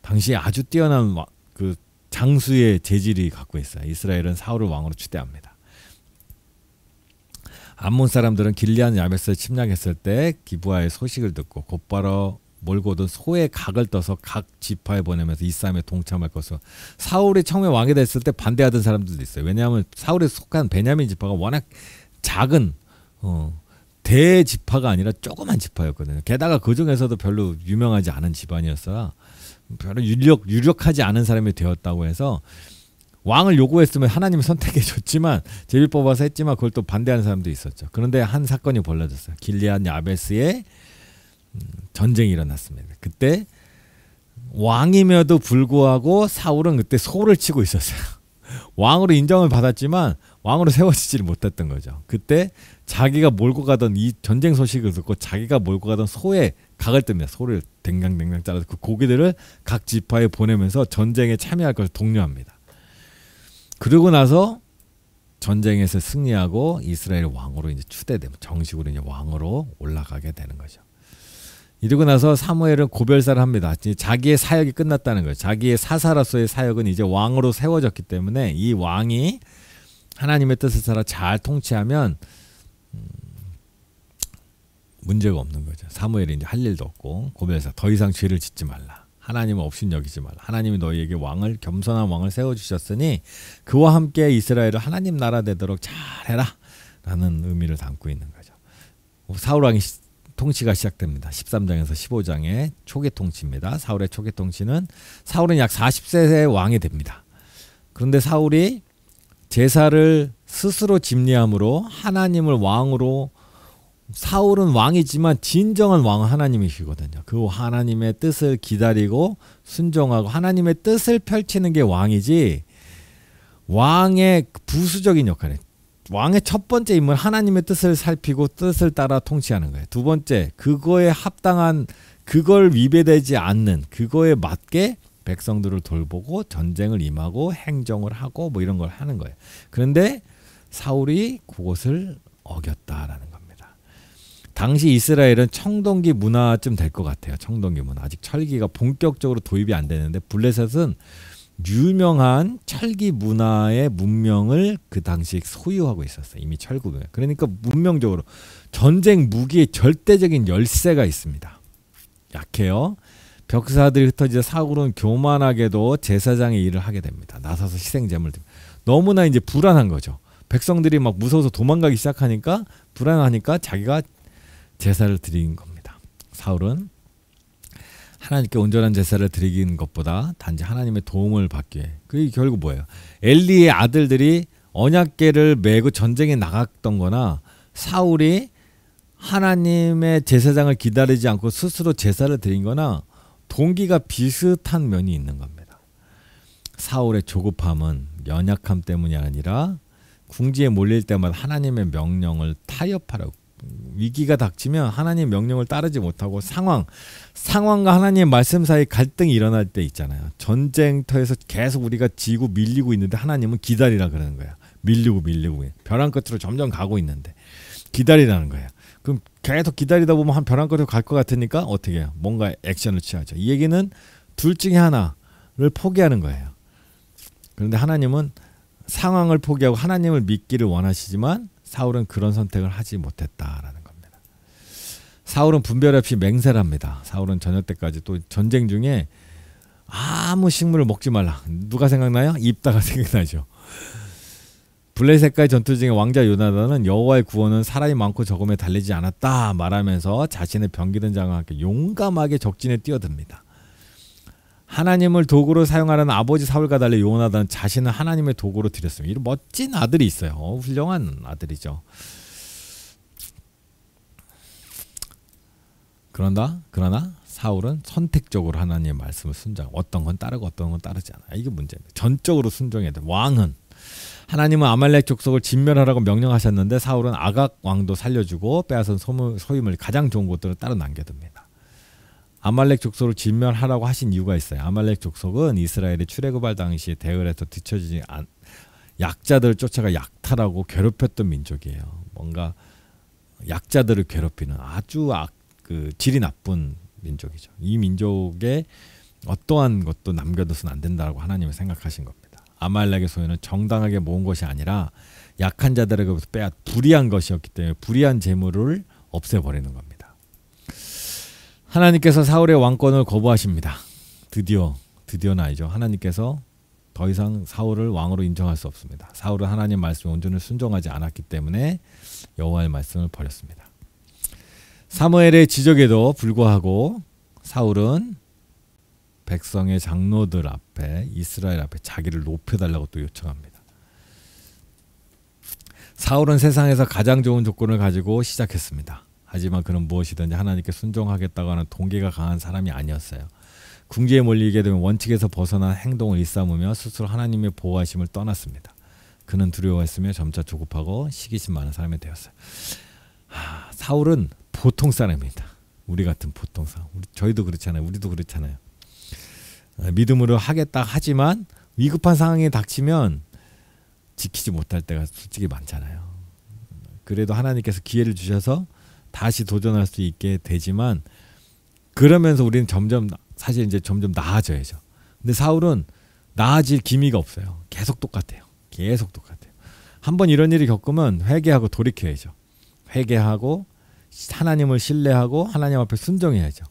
당시에 아주 뛰어난 그 장수의 재질이 갖고 있어요. 이스라엘은 사울을 왕으로 추대합니다. 암몬 사람들은 길리앗 야베스를 침략했을 때 기브아의 소식을 듣고 곧바로 몰고 오던 소의 각을 떠서 각 지파에 보내면서 이 싸움에 동참할 것으로 사울이 처음에 왕이 됐을 때 반대하던 사람들도 있어요. 왜냐하면 사울에 속한 베냐민 지파가 워낙 작은 대지파가 아니라 조그만 지파였거든요. 게다가 그 중에서도 별로 유명하지 않은 집안이었어요. 별로 유력하지 않은 사람이 되었다고 해서 왕을 요구했으면 하나님이 선택해 줬지만 제비 뽑아서 했지만 그걸 또 반대하는 사람도 있었죠. 그런데 한 사건이 벌어졌어요. 길리앗 야베스에 전쟁이 일어났습니다. 그때 왕임에도 불구하고 사울은 그때 소를 치고 있었어요. 왕으로 인정을 받았지만 왕으로 세워지지를 못했던 거죠. 그때 자기가 몰고 가던 이 전쟁 소식을 듣고 자기가 몰고 가던 소의 각을 뜹니다. 소를 댕강댕강 잘라서 그 고기들을 각 지파에 보내면서 전쟁에 참여할 것을 독려합니다. 그러고 나서 전쟁에서 승리하고 이스라엘 왕으로 이제 추대되면 정식으로 이제 왕으로 올라가게 되는 거죠. 이러고 나서 사무엘은 고별사를 합니다. 자기의 사역이 끝났다는 거예요. 자기의 사사로서의 사역은 이제 왕으로 세워졌기 때문에 이 왕이 하나님의 뜻을 따라 잘 통치하면 문제가 없는 거죠. 사무엘이 이제 할 일도 없고 고별사 더 이상 죄를 짓지 말라. 하나님을 없인 여기지 말라. 하나님이 너희에게 왕을 겸손한 왕을 세워주셨으니 그와 함께 이스라엘을 하나님 나라 되도록 잘해라 라는 의미를 담고 있는 거죠. 사울 왕이 통치가 시작됩니다. 13장에서 15장의 초기 통치입니다. 사울의 초기 통치는 사울은 약 40세의 왕이 됩니다. 그런데 사울이 제사를 스스로 집리함으로 하나님을 왕으로 사울은 왕이지만 진정한 왕은 하나님이시거든요. 그 하나님의 뜻을 기다리고 순종하고 하나님의 뜻을 펼치는 게 왕이지 왕의 부수적인 역할이에요. 왕의 첫 번째 임무는 하나님의 뜻을 살피고 뜻을 따라 통치하는 거예요. 두 번째, 그거에 합당한 그걸 위배되지 않는 그거에 맞게 백성들을 돌보고 전쟁을 임하고 행정을 하고 뭐 이런 걸 하는 거예요. 그런데 사울이 그것을 어겼다라는 겁니다. 당시 이스라엘은 청동기 문화쯤 될 것 같아요. 청동기 문화. 아직 철기가 본격적으로 도입이 안 되는데 블레셋은 유명한 철기 문화의 문명을 그 당시 소유하고 있었어요. 이미 철구 문명. 그러니까 문명적으로 전쟁 무기의 절대적인 열세가 있습니다. 약해요. 벽사들이 흩어지자 사울은 교만하게도 제사장의 일을 하게 됩니다. 나서서 희생제물 드립니다. 너무나 이제 불안한 거죠. 백성들이 막 무서워서 도망가기 시작하니까 불안하니까 자기가 제사를 드린 겁니다. 사울은 하나님께 온전한 제사를 드리는 것보다 단지 하나님의 도움을 받기 위해, 그게 결국 뭐예요? 엘리의 아들들이 언약궤를 메고 전쟁에 나갔던 거나 사울이 하나님의 제사장을 기다리지 않고 스스로 제사를 드린 거나 동기가 비슷한 면이 있는 겁니다. 사울의 조급함은 연약함 때문이 아니라 궁지에 몰릴 때마다 하나님의 명령을 타협하라고, 위기가 닥치면 하나님의 명령을 따르지 못하고 상황과 하나님의 말씀 사이 갈등이 일어날 때 있잖아요. 전쟁터에서 계속 우리가 지고 밀리고 있는데 하나님은 기다리라 그러는 거야. 밀리고 벼랑 끝으로 점점 가고 있는데 기다리라는 거예요. 그럼 계속 기다리다 보면 한 벼랑 끝으로 갈 것 같으니까 어떻게 해요? 뭔가 액션을 취하죠. 이 얘기는 둘 중에 하나를 포기하는 거예요. 그런데 하나님은 상황을 포기하고 하나님을 믿기를 원하시지만 사울은 그런 선택을 하지 못했다라는 겁니다. 사울은 분별 없이 맹세를 합니다. 사울은 저녁 때까지, 또 전쟁 중에 아무 식물을 먹지 말라. 누가 생각나요? 입다가 생각나죠. 블레셋과의 전투 중에 왕자 요나단은 여호와의 구원은 사람이 많고 적음에 달리지 않았다 말하면서 자신의 병기든 자와 함께 용감하게 적진에 뛰어듭니다. 하나님을 도구로 사용하라는 아버지 사울과 달리 요나단은 자신을 하나님의 도구로 드렸습니다. 이런 멋진 아들이 있어요. 훌륭한 아들이죠. 그러나 사울은 선택적으로 하나님의 말씀을 순종하고 어떤 건 따르고 어떤 건 따르지 않아요. 이게 문제입니다. 전적으로 순종해야 돼. 왕은 하나님은 아말렉 족속을 진멸하라고 명령하셨는데 사울은 아각 왕도 살려주고 빼앗은 소유물 가장 좋은 곳들을 따로 남겨둡니다. 아말렉 족속을 진멸하라고 하신 이유가 있어요. 아말렉 족속은 이스라엘의 출애굽할 당시에 대열에서 뒤처지지 않, 약자들을 쫓아가 약탈하고 괴롭혔던 민족이에요. 뭔가 약자들을 괴롭히는 아주 질이 나쁜 민족이죠. 이 민족에 어떠한 것도 남겨둬서는 안 된다고 하나님은 생각하신 겁니다. 아말렉의 소유는 정당하게 모은 것이 아니라 약한 자들에게부터 빼앗 불의한 것이었기 때문에 불의한 재물을 없애버리는 겁니다. 하나님께서 사울의 왕권을 거부하십니다. 드디어는 아니죠. 하나님께서 더 이상 사울을 왕으로 인정할 수 없습니다. 사울은 하나님 말씀에 온전히 순종하지 않았기 때문에 여호와의 말씀을 버렸습니다. 사무엘의 지적에도 불구하고 사울은 백성의 장로들 앞에, 이스라엘 앞에 자기를 높여달라고 또 요청합니다. 사울은 세상에서 가장 좋은 조건을 가지고 시작했습니다. 하지만 그는 무엇이든지 하나님께 순종하겠다고 하는 동기가 강한 사람이 아니었어요. 궁지에 몰리게 되면 원칙에서 벗어난 행동을 일삼으며 스스로 하나님의 보호하심을 떠났습니다. 그는 두려워했으며 점차 조급하고 시기심 많은 사람이 되었어요. 사울은 보통 사람입니다. 우리 같은 보통 사람. 저희도 그렇잖아요. 우리도 그렇잖아요. 믿음으로 하겠다 하지만 위급한 상황이 닥치면 지키지 못할 때가 솔직히 많잖아요. 그래도 하나님께서 기회를 주셔서 다시 도전할 수 있게 되지만 그러면서 우리는 사실 이제 점점 나아져야죠. 근데 사울은 나아질 기미가 없어요. 계속 똑같아요. 한번 이런 일이 겪으면 회개하고 돌이켜야죠. 회개하고 하나님을 신뢰하고 하나님 앞에 순종해야죠.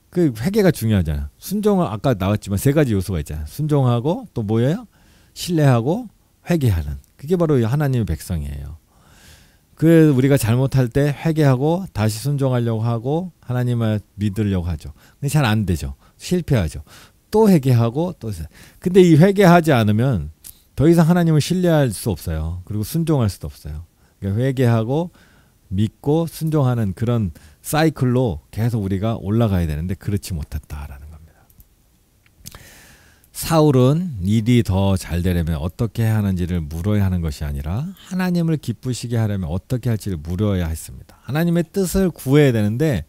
그 회개가 중요하잖아. 순종을 아까 나왔지만 세 가지 요소가 있잖아. 순종하고 또 뭐예요? 신뢰하고 회개하는. 그게 바로 하나님의 백성이에요. 그 우리가 잘못할 때 회개하고 다시 순종하려고 하고 하나님을 믿으려고 하죠. 근데 잘 안 되죠. 실패하죠. 또 회개하고 또. 근데 이 회개하지 않으면 더 이상 하나님을 신뢰할 수 없어요. 그리고 순종할 수도 없어요. 그러니까 회개하고 믿고 순종하는 그런 사이클로 계속 우리가 올라가야 되는데 그렇지 못했다라는 겁니다. 사울은 일이 더 잘 되려면 어떻게 해야 하는지를 물어야 하는 것이 아니라 하나님을 기쁘시게 하려면 어떻게 할지를 물어야 했습니다. 하나님의 뜻을 구해야 되는데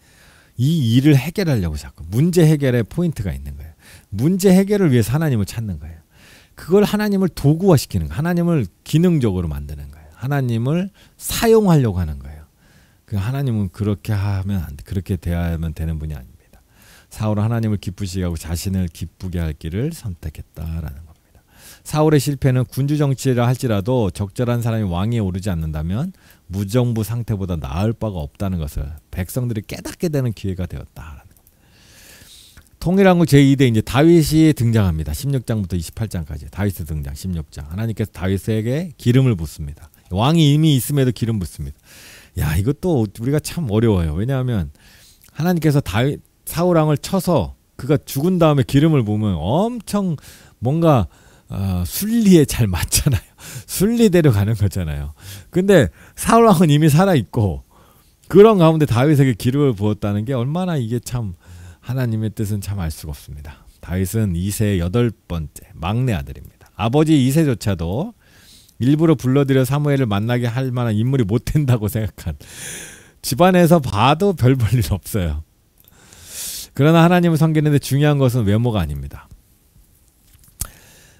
이 일을 해결하려고 자꾸 문제 해결에 포인트가 있는 거예요. 문제 해결을 위해서 하나님을 찾는 거예요. 그걸 하나님을 도구화시키는 거예요. 하나님을 기능적으로 만드는 거예요. 하나님을 사용하려고 하는 거예요. 하나님은 그렇게 하면 안 돼. 그렇게 대하면 되는 분이 아닙니다. 사울은 하나님을 기쁘시게 하고 자신을 기쁘게 할 길을 선택했다라는 겁니다. 사울의 실패는 군주 정치라 할지라도 적절한 사람이 왕위에 오르지 않는다면 무정부 상태보다 나을 바가 없다는 것을 백성들이 깨닫게 되는 기회가 되었다라는 겁니다. 통일왕국 제2대 이제 다윗이 등장합니다. 16장부터 28장까지 다윗의 등장 16장. 하나님께서 다윗에게 기름을 붓습니다. 왕이 이미 있음에도 기름 붓습니다. 야, 이것도 우리가 참 어려워요. 왜냐하면 하나님께서 사울 왕을 쳐서 그가 죽은 다음에 기름을 부으면 엄청 뭔가 순리에 잘 맞잖아요. 순리대로 가는 거잖아요. 근데 사울 왕은 이미 살아있고 그런 가운데 다윗에게 기름을 부었다는 게 얼마나 이게 참 하나님의 뜻은 참 알 수가 없습니다. 다윗은 이세의 8번째 막내 아들입니다. 아버지 이세조차도 일부러 불러들여 사무엘을 만나게 할 만한 인물이 못 된다고 생각한, 집안에서 봐도 별 볼 일 없어요. 그러나 하나님을 섬기는데 중요한 것은 외모가 아닙니다.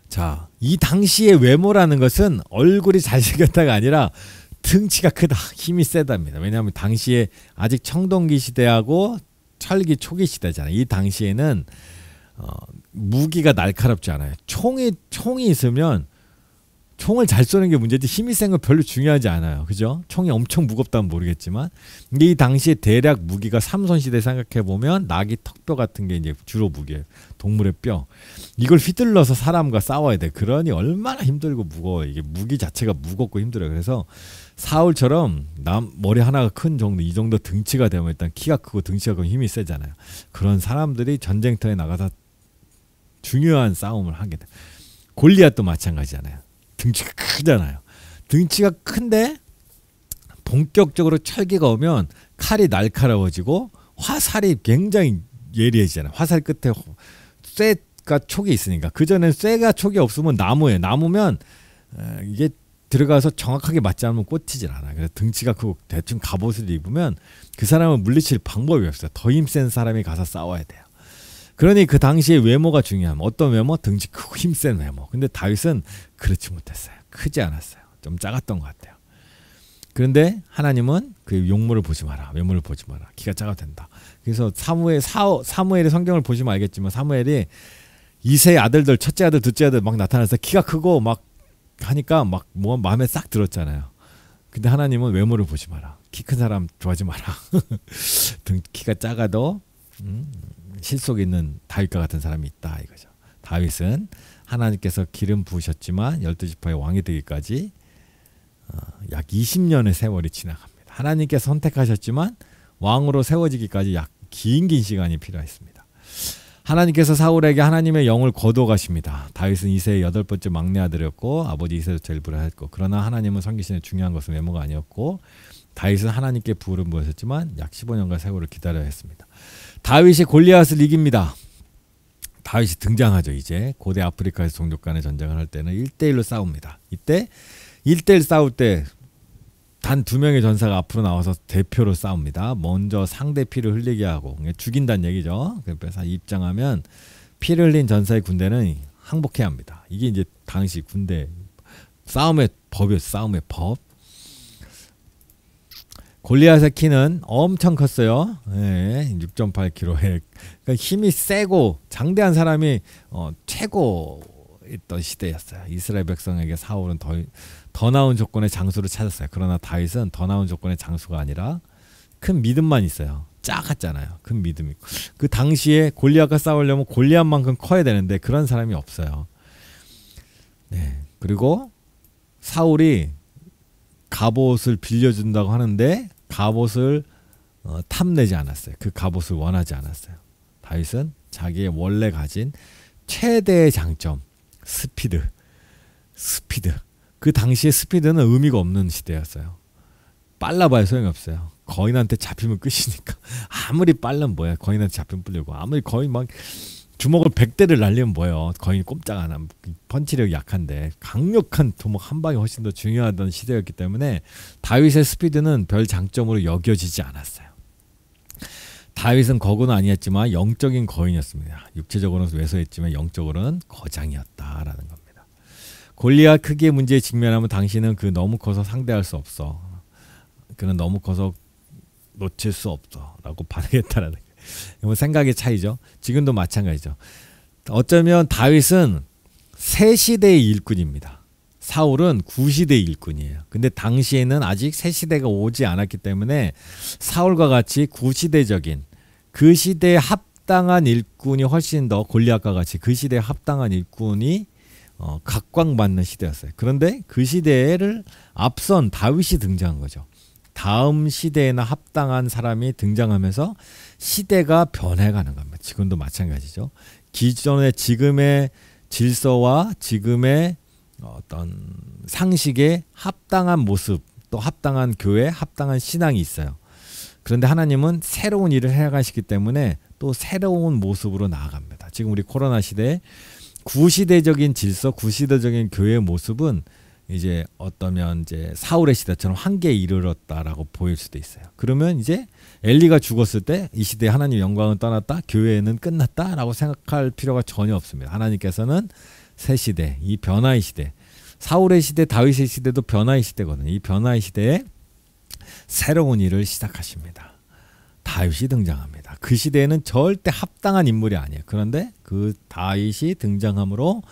자, 이 당시의 외모라는 것은 얼굴이 잘생겼다가 아니라 등치가 크다, 힘이 세답니다. 왜냐하면 당시에 아직 청동기 시대하고 철기 초기 시대잖아요. 이 당시에는 무기가 날카롭지 않아요. 총이 있으면 총을 잘 쏘는 게 문제지 힘이 센 건 별로 중요하지 않아요. 그죠? 총이 엄청 무겁다면 모르겠지만, 근데 이 당시에 대략 무기가 삼손 시대 생각해 보면 낙이 턱뼈 같은 게 이제 주로 무기예요. 동물의 뼈. 이걸 휘둘러서 사람과 싸워야 돼. 그러니 얼마나 힘들고 무거워. 이게 무기 자체가 무겁고 힘들어요. 그래서 사울처럼 머리 하나가 큰 정도, 이 정도 등치가 되면 일단 키가 크고 등치가 크고 힘이 세잖아요. 그런 사람들이 전쟁터에 나가서 중요한 싸움을 하게 돼. 골리앗도 마찬가지잖아요. 등치가 크잖아요. 등치가 큰데 본격적으로 철기가 오면 칼이 날카로워지고 화살이 굉장히 예리해지잖아요. 화살 끝에 쇠가 촉이 있으니까. 그전엔 쇠가 촉이 없으면 나무예요. 나무면 이게 들어가서 정확하게 맞지 않으면 꽂히질 않아요. 그래서 등치가 크고 대충 갑옷을 입으면 그 사람을 물리칠 방법이 없어요. 더 힘센 사람이 가서 싸워야 돼요. 그러니 그 당시에 외모가 중요함. 어떤 외모? 등치 크고 힘센 외모. 근데 다윗은 그렇지 못했어요. 크지 않았어요. 좀 작았던 것 같아요. 그런데 하나님은 그 용모를 보지 마라. 외모를 보지 마라. 키가 작아도 된다. 그래서 사무엘의 성경을 보시면 알겠지만 사무엘이 이세의 아들들, 첫째 아들, 둘째 아들 막 나타나서 키가 크고 막 하니까 막 뭐 마음에 싹 들었잖아요. 근데 하나님은 외모를 보지 마라. 키 큰 사람 좋아하지 마라. 키가 작아도 실속 있는 다윗과 같은 사람이 있다 이거죠. 다윗은 하나님께서 기름 부으셨지만 12지파의 왕이 되기까지 약 20년의 세월이 지나갑니다. 하나님께서 선택하셨지만 왕으로 세워지기까지 약 긴 시간이 필요했습니다. 하나님께서 사울에게 하나님의 영을 거두어 가십니다. 다윗은 이세의 8번째 막내 아들이었고 아버지 이세조차 일부러 했고, 그러나 하나님은 섬기시는 중요한 것은 외모가 아니었고, 다윗은 하나님께 부름을 받으셨지만 약 15년간 세월을 기다려야 했습니다. 다윗이 골리앗을 이깁니다. 다윗이 등장하죠. 이제 고대 아프리카에서 종족 간의 전쟁을 할 때는 1대1로 싸웁니다. 이때 1대1 싸울 때 단 2명의 전사가 앞으로 나와서 대표로 싸웁니다. 먼저 상대 피를 흘리게 하고 죽인다는 얘기죠. 그래서 입장하면 피를 흘린 전사의 군대는 항복해야 합니다. 이게 이제 당시 군대 싸움의 법이었어요. 싸움의 법. 골리앗의 키는 엄청 컸어요. 네, 6.8kg에. 그러니까 힘이 세고 장대한 사람이 최고였던 시대였어요. 이스라엘 백성에게 사울은 더 나은 조건의 장수를 찾았어요. 그러나 다윗은 더 나은 조건의 장수가 아니라 큰 믿음만 있어요. 작았잖아요. 큰 믿음이. 그 당시에 골리앗과 싸우려면 골리앗만큼 커야 되는데 그런 사람이 없어요. 네. 그리고 사울이 갑옷을 빌려준다고 하는데 갑옷을 탐내지 않았어요. 그 갑옷을 원하지 않았어요. 다윗은 자기의 원래 가진 최대의 장점, 스피드. 그 당시에 스피드는 의미가 없는 시대였어요. 빨라봐야 소용이 없어요. 거인한테 잡히면 끝이니까. 아무리 빨라면 뭐야. 거인한테 잡히면 풀리고. 아무리 거인 막 주먹을 100대를 날리면 뭐예요. 거인이 꼼짝 안 하면 펀치력이 약한데 강력한 도목 한 방이 훨씬 더 중요하던 시대였기 때문에 다윗의 스피드는 별 장점으로 여겨지지 않았어요. 다윗은 거구는 아니었지만 영적인 거인이었습니다. 육체적으로는 왜소했지만 영적으로는 거장이었다라는 겁니다. 골리앗 크기의 문제에 직면하면 당신은 그 너무 커서 상대할 수 없어. 그는 너무 커서 놓칠 수 없어 라고 반응했다라는 거예요. 이건 생각의 차이죠. 지금도 마찬가지죠. 어쩌면 다윗은 새 시대의 일꾼입니다. 사울은 구시대의 일꾼이에요. 근데 당시에는 아직 새 시대가 오지 않았기 때문에 사울과 같이 구시대적인 그 시대에 합당한 일꾼이 훨씬 더 골리앗과 같이 그 시대에 합당한 일꾼이 각광받는 시대였어요. 그런데 그 시대를 앞선 다윗이 등장한 거죠. 다음 시대에나 합당한 사람이 등장하면서 시대가 변해가는 겁니다. 지금도 마찬가지죠. 기존의 지금의 질서와 지금의 어떤 상식에 합당한 모습, 또 합당한 교회, 합당한 신앙이 있어요. 그런데 하나님은 새로운 일을 해가시기 때문에 또 새로운 모습으로 나아갑니다. 지금 우리 코로나 시대에 구시대적인 질서, 구시대적인 교회의 모습은 이제 어떠면 이제 사울의 시대처럼 한계에 이르렀다라고 보일 수도 있어요. 그러면 이제 엘리가 죽었을 때 이 시대에 하나님의 영광은 떠났다, 교회는 끝났다라고 생각할 필요가 전혀 없습니다. 하나님께서는 새 시대, 이 변화의 시대, 사울의 시대, 다윗의 시대도 변화의 시대거든요. 이 변화의 시대에 새로운 일을 시작하십니다. 다윗이 등장합니다. 그 시대에는 절대 합당한 인물이 아니에요. 그런데 그 다윗이 등장함으로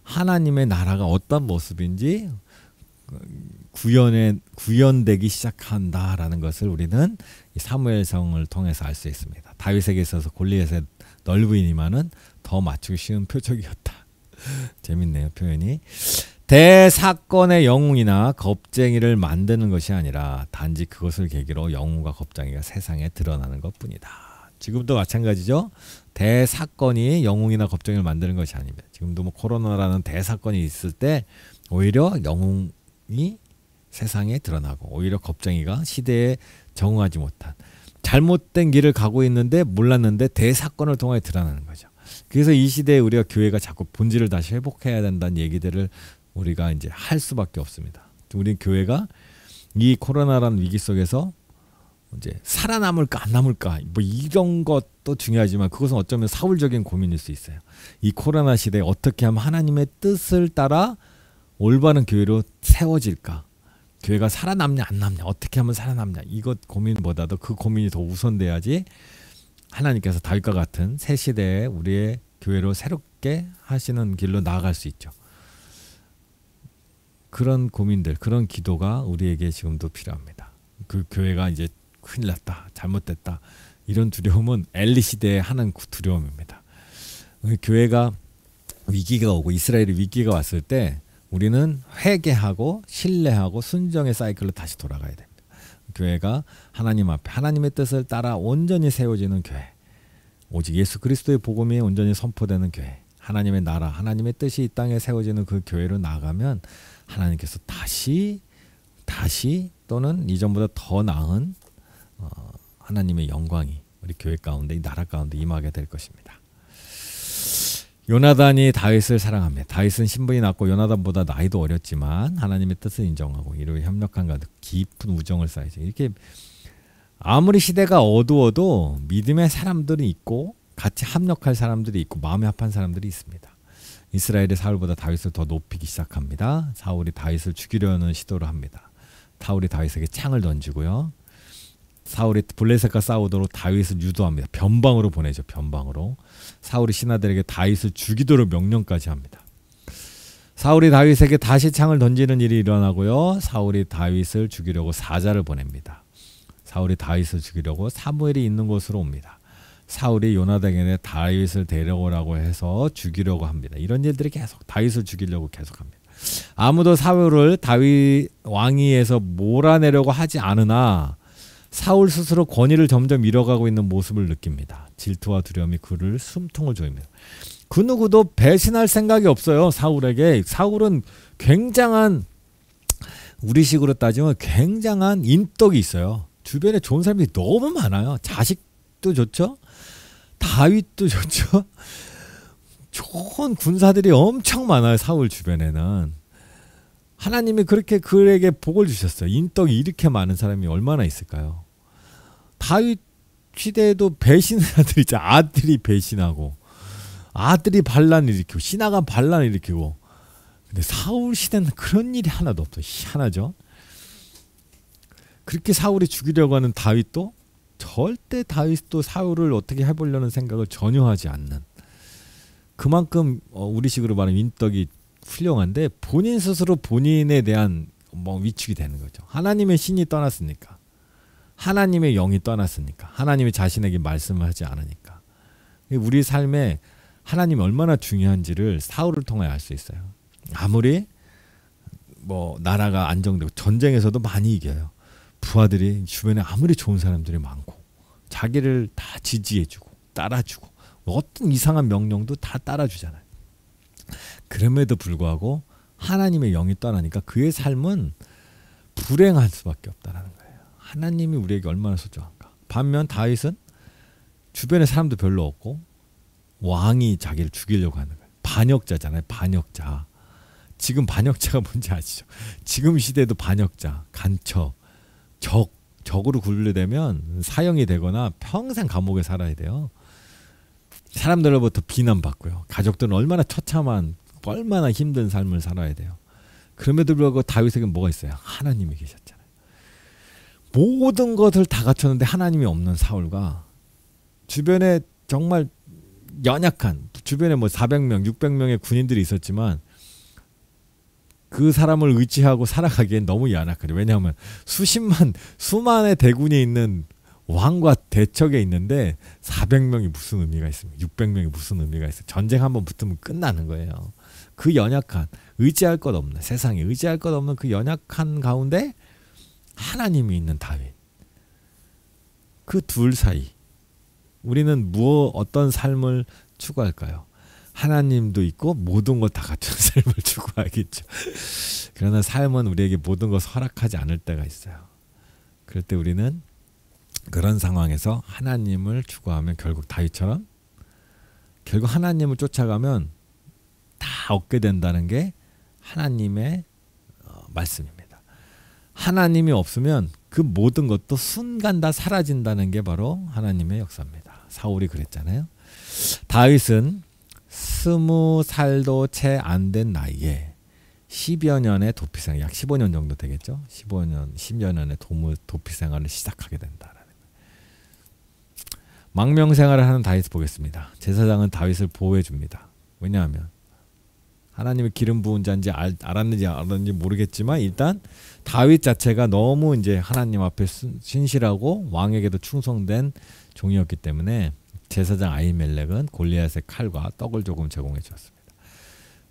하나님의 나라가 어떤 모습인지 구현되기 시작한다라는 것을 우리는 이 사무엘성을 통해서 알 수 있습니다. 다윗에게 있어서 골리앗의 넓은이만은 더 맞추기 쉬운 표적이었다. 재밌네요, 표현이. 대사건의 영웅이나 겁쟁이를 만드는 것이 아니라 단지 그것을 계기로 영웅과 겁쟁이가 세상에 드러나는 것뿐이다. 지금도 마찬가지죠. 대사건이 영웅이나 겁쟁이를 만드는 것이 아닙니다. 지금도 뭐 코로나라는 대사건이 있을 때 오히려 영웅이 세상에 드러나고 오히려 겁쟁이가 시대에 적응하지 못한 잘못된 길을 가고 있는데 몰랐는데 대사건을 통해 드러나는 거죠. 그래서 이 시대에 우리가 교회가 자꾸 본질을 다시 회복해야 된다는 얘기들을 우리가 이제 할 수밖에 없습니다. 우리 교회가 이 코로나라는 위기 속에서 이제 살아남을까 안 남을까 뭐 이런 것도 중요하지만 그것은 어쩌면 사울적인 고민일 수 있어요. 이 코로나 시대에 어떻게 하면 하나님의 뜻을 따라 올바른 교회로 세워질까? 교회가 살아남냐 안 남냐 어떻게 하면 살아남냐 이것 고민보다도 그 고민이 더 우선돼야지 하나님께서 다윗과 같은 새 시대에 우리의 교회로 새롭게 하시는 길로 나아갈 수 있죠. 그런 고민들, 그런 기도가 우리에게 지금도 필요합니다. 그 교회가 이제 큰일 났다, 잘못됐다 이런 두려움은 엘리 시대에 하는 두려움입니다. 교회가 위기가 오고 이스라엘의 위기가 왔을 때 우리는 회개하고 신뢰하고 순종의 사이클로 다시 돌아가야 됩니다. 교회가 하나님 앞에 하나님의 뜻을 따라 온전히 세워지는 교회, 오직 예수 그리스도의 복음이 온전히 선포되는 교회, 하나님의 나라, 하나님의 뜻이 이 땅에 세워지는 그 교회로 나가면 하나님께서 다시 또는 이전보다 더 나은 하나님의 영광이 우리 교회 가운데 이 나라 가운데 임하게 될 것입니다. 요나단이 다윗을 사랑합니다. 다윗은 신분이 낮고 요나단보다 나이도 어렸지만 하나님의 뜻을 인정하고 이로 협력한 깊은 우정을 쌓이죠. 이렇게 아무리 시대가 어두워도 믿음의 사람들이 있고 같이 합력할 사람들이 있고 마음이 합한 사람들이 있습니다. 이스라엘이 사울보다 다윗을 더 높이기 시작합니다. 사울이 다윗을 죽이려는 시도를 합니다. 사울이 다윗에게 창을 던지고요. 사울이 블레셋과 싸우도록 다윗을 유도합니다. 변방으로 보내죠. 변방으로. 사울이 신하들에게 다윗을 죽이도록 명령까지 합니다. 사울이 다윗에게 다시 창을 던지는 일이 일어나고요. 사울이 다윗을 죽이려고 사자를 보냅니다. 사울이 다윗을 죽이려고 사무엘이 있는 곳으로 옵니다. 사울이 요나단에게 다윗을 데려오라고 해서 죽이려고 합니다. 이런 일들이 계속 다윗을 죽이려고 계속합니다. 아무도 사울을 다윗 왕위에서 몰아내려고 하지 않으나 사울 스스로 권위를 점점 잃어가고 있는 모습을 느낍니다. 질투와 두려움이 그를 숨통을 조입니다. 그 누구도 배신할 생각이 없어요. 사울에게. 사울은 굉장한, 우리식으로 따지면 굉장한 인덕이 있어요. 주변에 좋은 사람이 너무 많아요. 자식도 좋죠. 다윗도 좋죠. 좋은 군사들이 엄청 많아요. 사울 주변에는. 하나님이 그렇게 그에게 복을 주셨어요. 인덕이 이렇게 많은 사람이 얼마나 있을까요? 다윗 시대에도 배신을 아들이 있죠. 아들이 배신하고 아들이 반란을 일으키고 신하가 반란을 일으키고. 근데 사울 시대는 그런 일이 하나도 없어요. 희한하죠. 그렇게 사울이 죽이려고 하는 다윗도 절대 다윗도 사울을 어떻게 해보려는 생각을 전혀 하지 않는, 그만큼 우리식으로 말하면 인덕이 훌륭한데 본인 스스로 본인에 대한 위축이 되는 거죠. 하나님의 신이 떠났으니까, 하나님의 영이 떠났으니까, 하나님이 자신에게 말씀을 하지 않으니까 우리 삶에 하나님이 얼마나 중요한지를 사울을 통해 알 수 있어요. 아무리 뭐 나라가 안정되고 전쟁에서도 많이 이겨요. 부하들이 주변에 아무리 좋은 사람들이 많고 자기를 다 지지해주고 따라주고 어떤 이상한 명령도 다 따라주잖아요. 그럼에도 불구하고 하나님의 영이 떠나니까 그의 삶은 불행할 수밖에 없다는 거예요. 하나님이 우리에게 얼마나 소중한가. 반면 다윗은 주변에 사람도 별로 없고 왕이 자기를 죽이려고 하는 거예요. 반역자잖아요. 반역자. 지금 반역자가 뭔지 아시죠? 지금 시대도 반역자, 간첩, 적으로 분류되면 사형이 되거나 평생 감옥에 살아야 돼요. 사람들로부터 비난받고요. 가족들은 얼마나 처참한, 얼마나 힘든 삶을 살아야 돼요. 그럼에도 불구하고 다윗에게는 뭐가 있어요? 하나님이 계셨잖아요. 모든 것을 다 갖췄는데 하나님이 없는 사울과 주변에 정말 연약한, 주변에 뭐 400명, 600명의 군인들이 있었지만 그 사람을 의지하고 살아가기엔 너무 연약하죠. 왜냐하면 수만의 대군이 있는 왕과 대척에 있는데 400명이 무슨 의미가 있습니까? 600명이 무슨 의미가 있어요? 전쟁 한번 붙으면 끝나는 거예요. 그 연약한, 의지할 것 없는, 세상에 의지할 것 없는 그 연약한 가운데 하나님이 있는 다윗. 그 둘 사이 우리는 어떤 삶을 추구할까요? 하나님도 있고 모든 걸 다 갖춘 삶을 추구하겠죠. 그러나 삶은 우리에게 모든 것을 허락하지 않을 때가 있어요. 그럴 때 우리는 그런 상황에서 하나님을 추구하면 결국 다윗처럼 결국 하나님을 쫓아가면 다 얻게 된다는 게 하나님의 말씀입니다. 하나님이 없으면 그 모든 것도 순간 다 사라진다는 게 바로 하나님의 역사입니다. 사울이 그랬잖아요. 다윗은 20살도 채 안 된 나이에 10여 년의 도피생활, 약 15년 정도 되겠죠. 15년, 10여 년의 도피생활을 시작하게 된다라는 거예요. 망명생활을 하는 다윗을 보겠습니다. 제사장은 다윗을 보호해 줍니다. 왜냐하면 하나님의 기름 부은 자인지 알았는지 모르겠지만 일단 다윗 자체가 너무 이제 하나님 앞에 신실하고 왕에게도 충성된 종이었기 때문에 제사장 아히멜렉은 골리앗의 칼과 떡을 조금 제공해 주었습니다.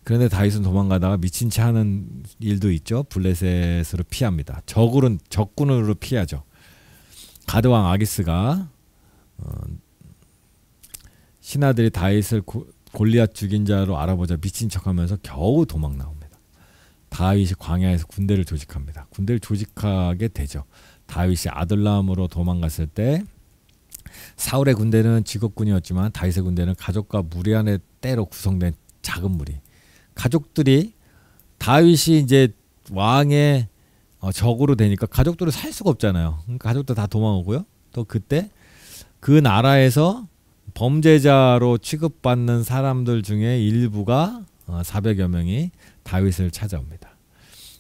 그런데 다윗은 도망가다가 미친 채 하는 일도 있죠. 블레셋으로 피합니다. 적군으로 피하죠. 가드왕 아기스가 신하들이 다윗을 골리앗 죽인 자로 알아보자 미친 척하면서 겨우 도망 나옵니다. 다윗이 광야에서 군대를 조직합니다. 군대를 조직하게 되죠. 다윗이 아둘람으로 도망갔을 때 사울의 군대는 직업군이었지만 다윗의 군대는 가족과 무리한의 때로 구성된 작은 무리. 가족들이 다윗이 이제 왕의 적으로 되니까 가족들을 살 수가 없잖아요. 가족들 다 도망오고요. 또 그때 그 나라에서 범죄자로 취급받는 사람들 중에 일부가 400여 명이 다윗을 찾아옵니다.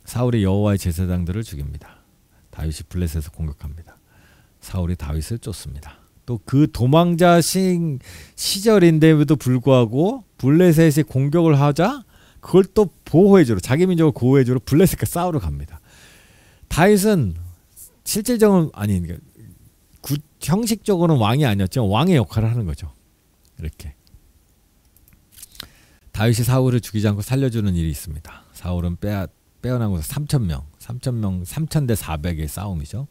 사울이 여호와의 제사장들을 죽입니다. 다윗이 블레셋을 공격합니다. 사울이 다윗을 쫓습니다. 또 그 도망자 시절인데도 불구하고 블레셋이 공격을 하자 그걸 또 보호해주러 자기 민족을 보호해주러 블레셋과 싸우러 갑니다. 다윗은 실질적으로 형식적으로는 왕이 아니었지만 왕의 역할을 하는 거죠. 이렇게 다윗이 사울을 죽이지 않고 살려주는 일이 있습니다. 사울은 빼어난 곳에서 3,000대 400의 싸움이죠.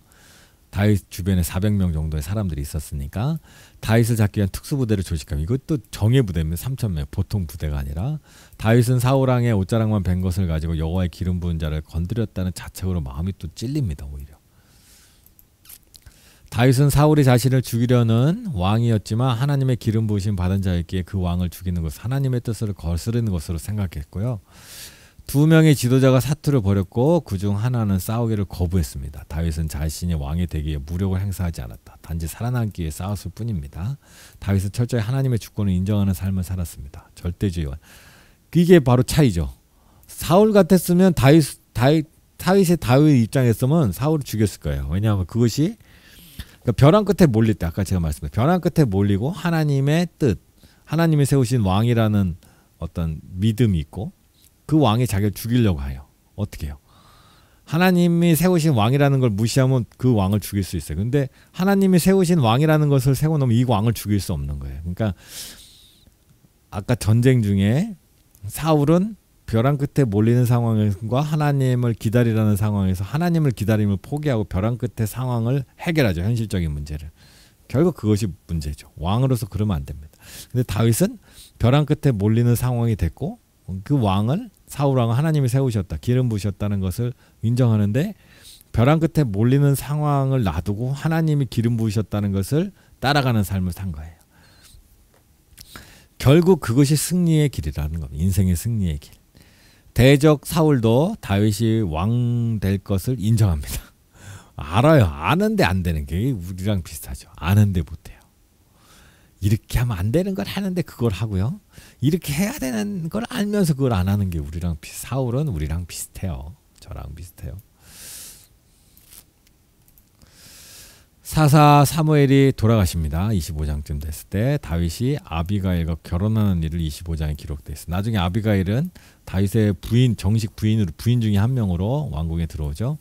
다윗 주변에 400명 정도의 사람들이 있었으니까 다윗을 잡기 위한 특수부대를 조직합니다. 이것도 정예 부대입니다. 3,000명 보통 부대가 아니라 다윗은 사울왕의 옷자락만 벤 것을 가지고 여호와의 기름 부은 자를 건드렸다는 자책으로 마음이 또 찔립니다. 오히려 다윗은 사울이 자신을 죽이려는 왕이었지만 하나님의 기름 부으심 받은 자였기에 그 왕을 죽이는 것은 하나님의 뜻을 거스르는 것으로 생각했고요. 2명의 지도자가 사투를 벌였고 그중 하나는 싸우기를 거부했습니다. 다윗은 자신이 왕이 되기 위해 무력을 행사하지 않았다. 단지 살아남기 위해 싸웠을 뿐입니다. 다윗은 철저히 하나님의 주권을 인정하는 삶을 살았습니다. 절대주의와 이게 바로 차이죠. 사울 같았으면 다윗 입장에서는 사울을 죽였을 거예요. 왜냐하면 그것이 벼랑 끝에 몰릴 때 아까 제가 말씀드린 벼랑 끝에 몰리고 하나님의 뜻, 하나님이 세우신 왕이라는 어떤 믿음이 있고 그 왕이 자기를 죽이려고 해요. 어떻게 해요? 하나님이 세우신 왕이라는 걸 무시하면 그 왕을 죽일 수 있어요. 근데 하나님이 세우신 왕이라는 것을 세워놓으면 이 왕을 죽일 수 없는 거예요. 그러니까 아까 전쟁 중에 사울은 벼랑 끝에 몰리는 상황과 하나님을 기다리라는 상황에서 하나님을 기다림을 포기하고 벼랑 끝의 상황을 해결하죠. 현실적인 문제를. 결국 그것이 문제죠. 왕으로서 그러면 안 됩니다. 근데 다윗은 벼랑 끝에 몰리는 상황이 됐고 그 왕을 사울 왕을 하나님이 세우셨다. 기름 부으셨다는 것을 인정하는데 벼랑 끝에 몰리는 상황을 놔두고 하나님이 기름 부으셨다는 것을 따라가는 삶을 산 거예요. 결국 그것이 승리의 길이라는 겁니다. 인생의 승리의 길. 대적 사울도 다윗이 왕 될 것을 인정합니다. 알아요. 아는데 안 되는 게 우리랑 비슷하죠. 아는데 못해요. 이렇게 하면 안 되는 걸 하는데 그걸 하고요. 이렇게 해야 되는 걸 알면서 그걸 안 하는 게 우리랑 사울은 우리랑 비슷해요. 저랑 비슷해요. 사사 사무엘이 돌아가십니다. 25장쯤 됐을 때 다윗이 아비가일과 결혼하는 일을 25장에 기록되어 있어요. 나중에 아비가일은 다윗의 부인, 정식 부인 중에 한 명으로 왕궁에 들어오죠.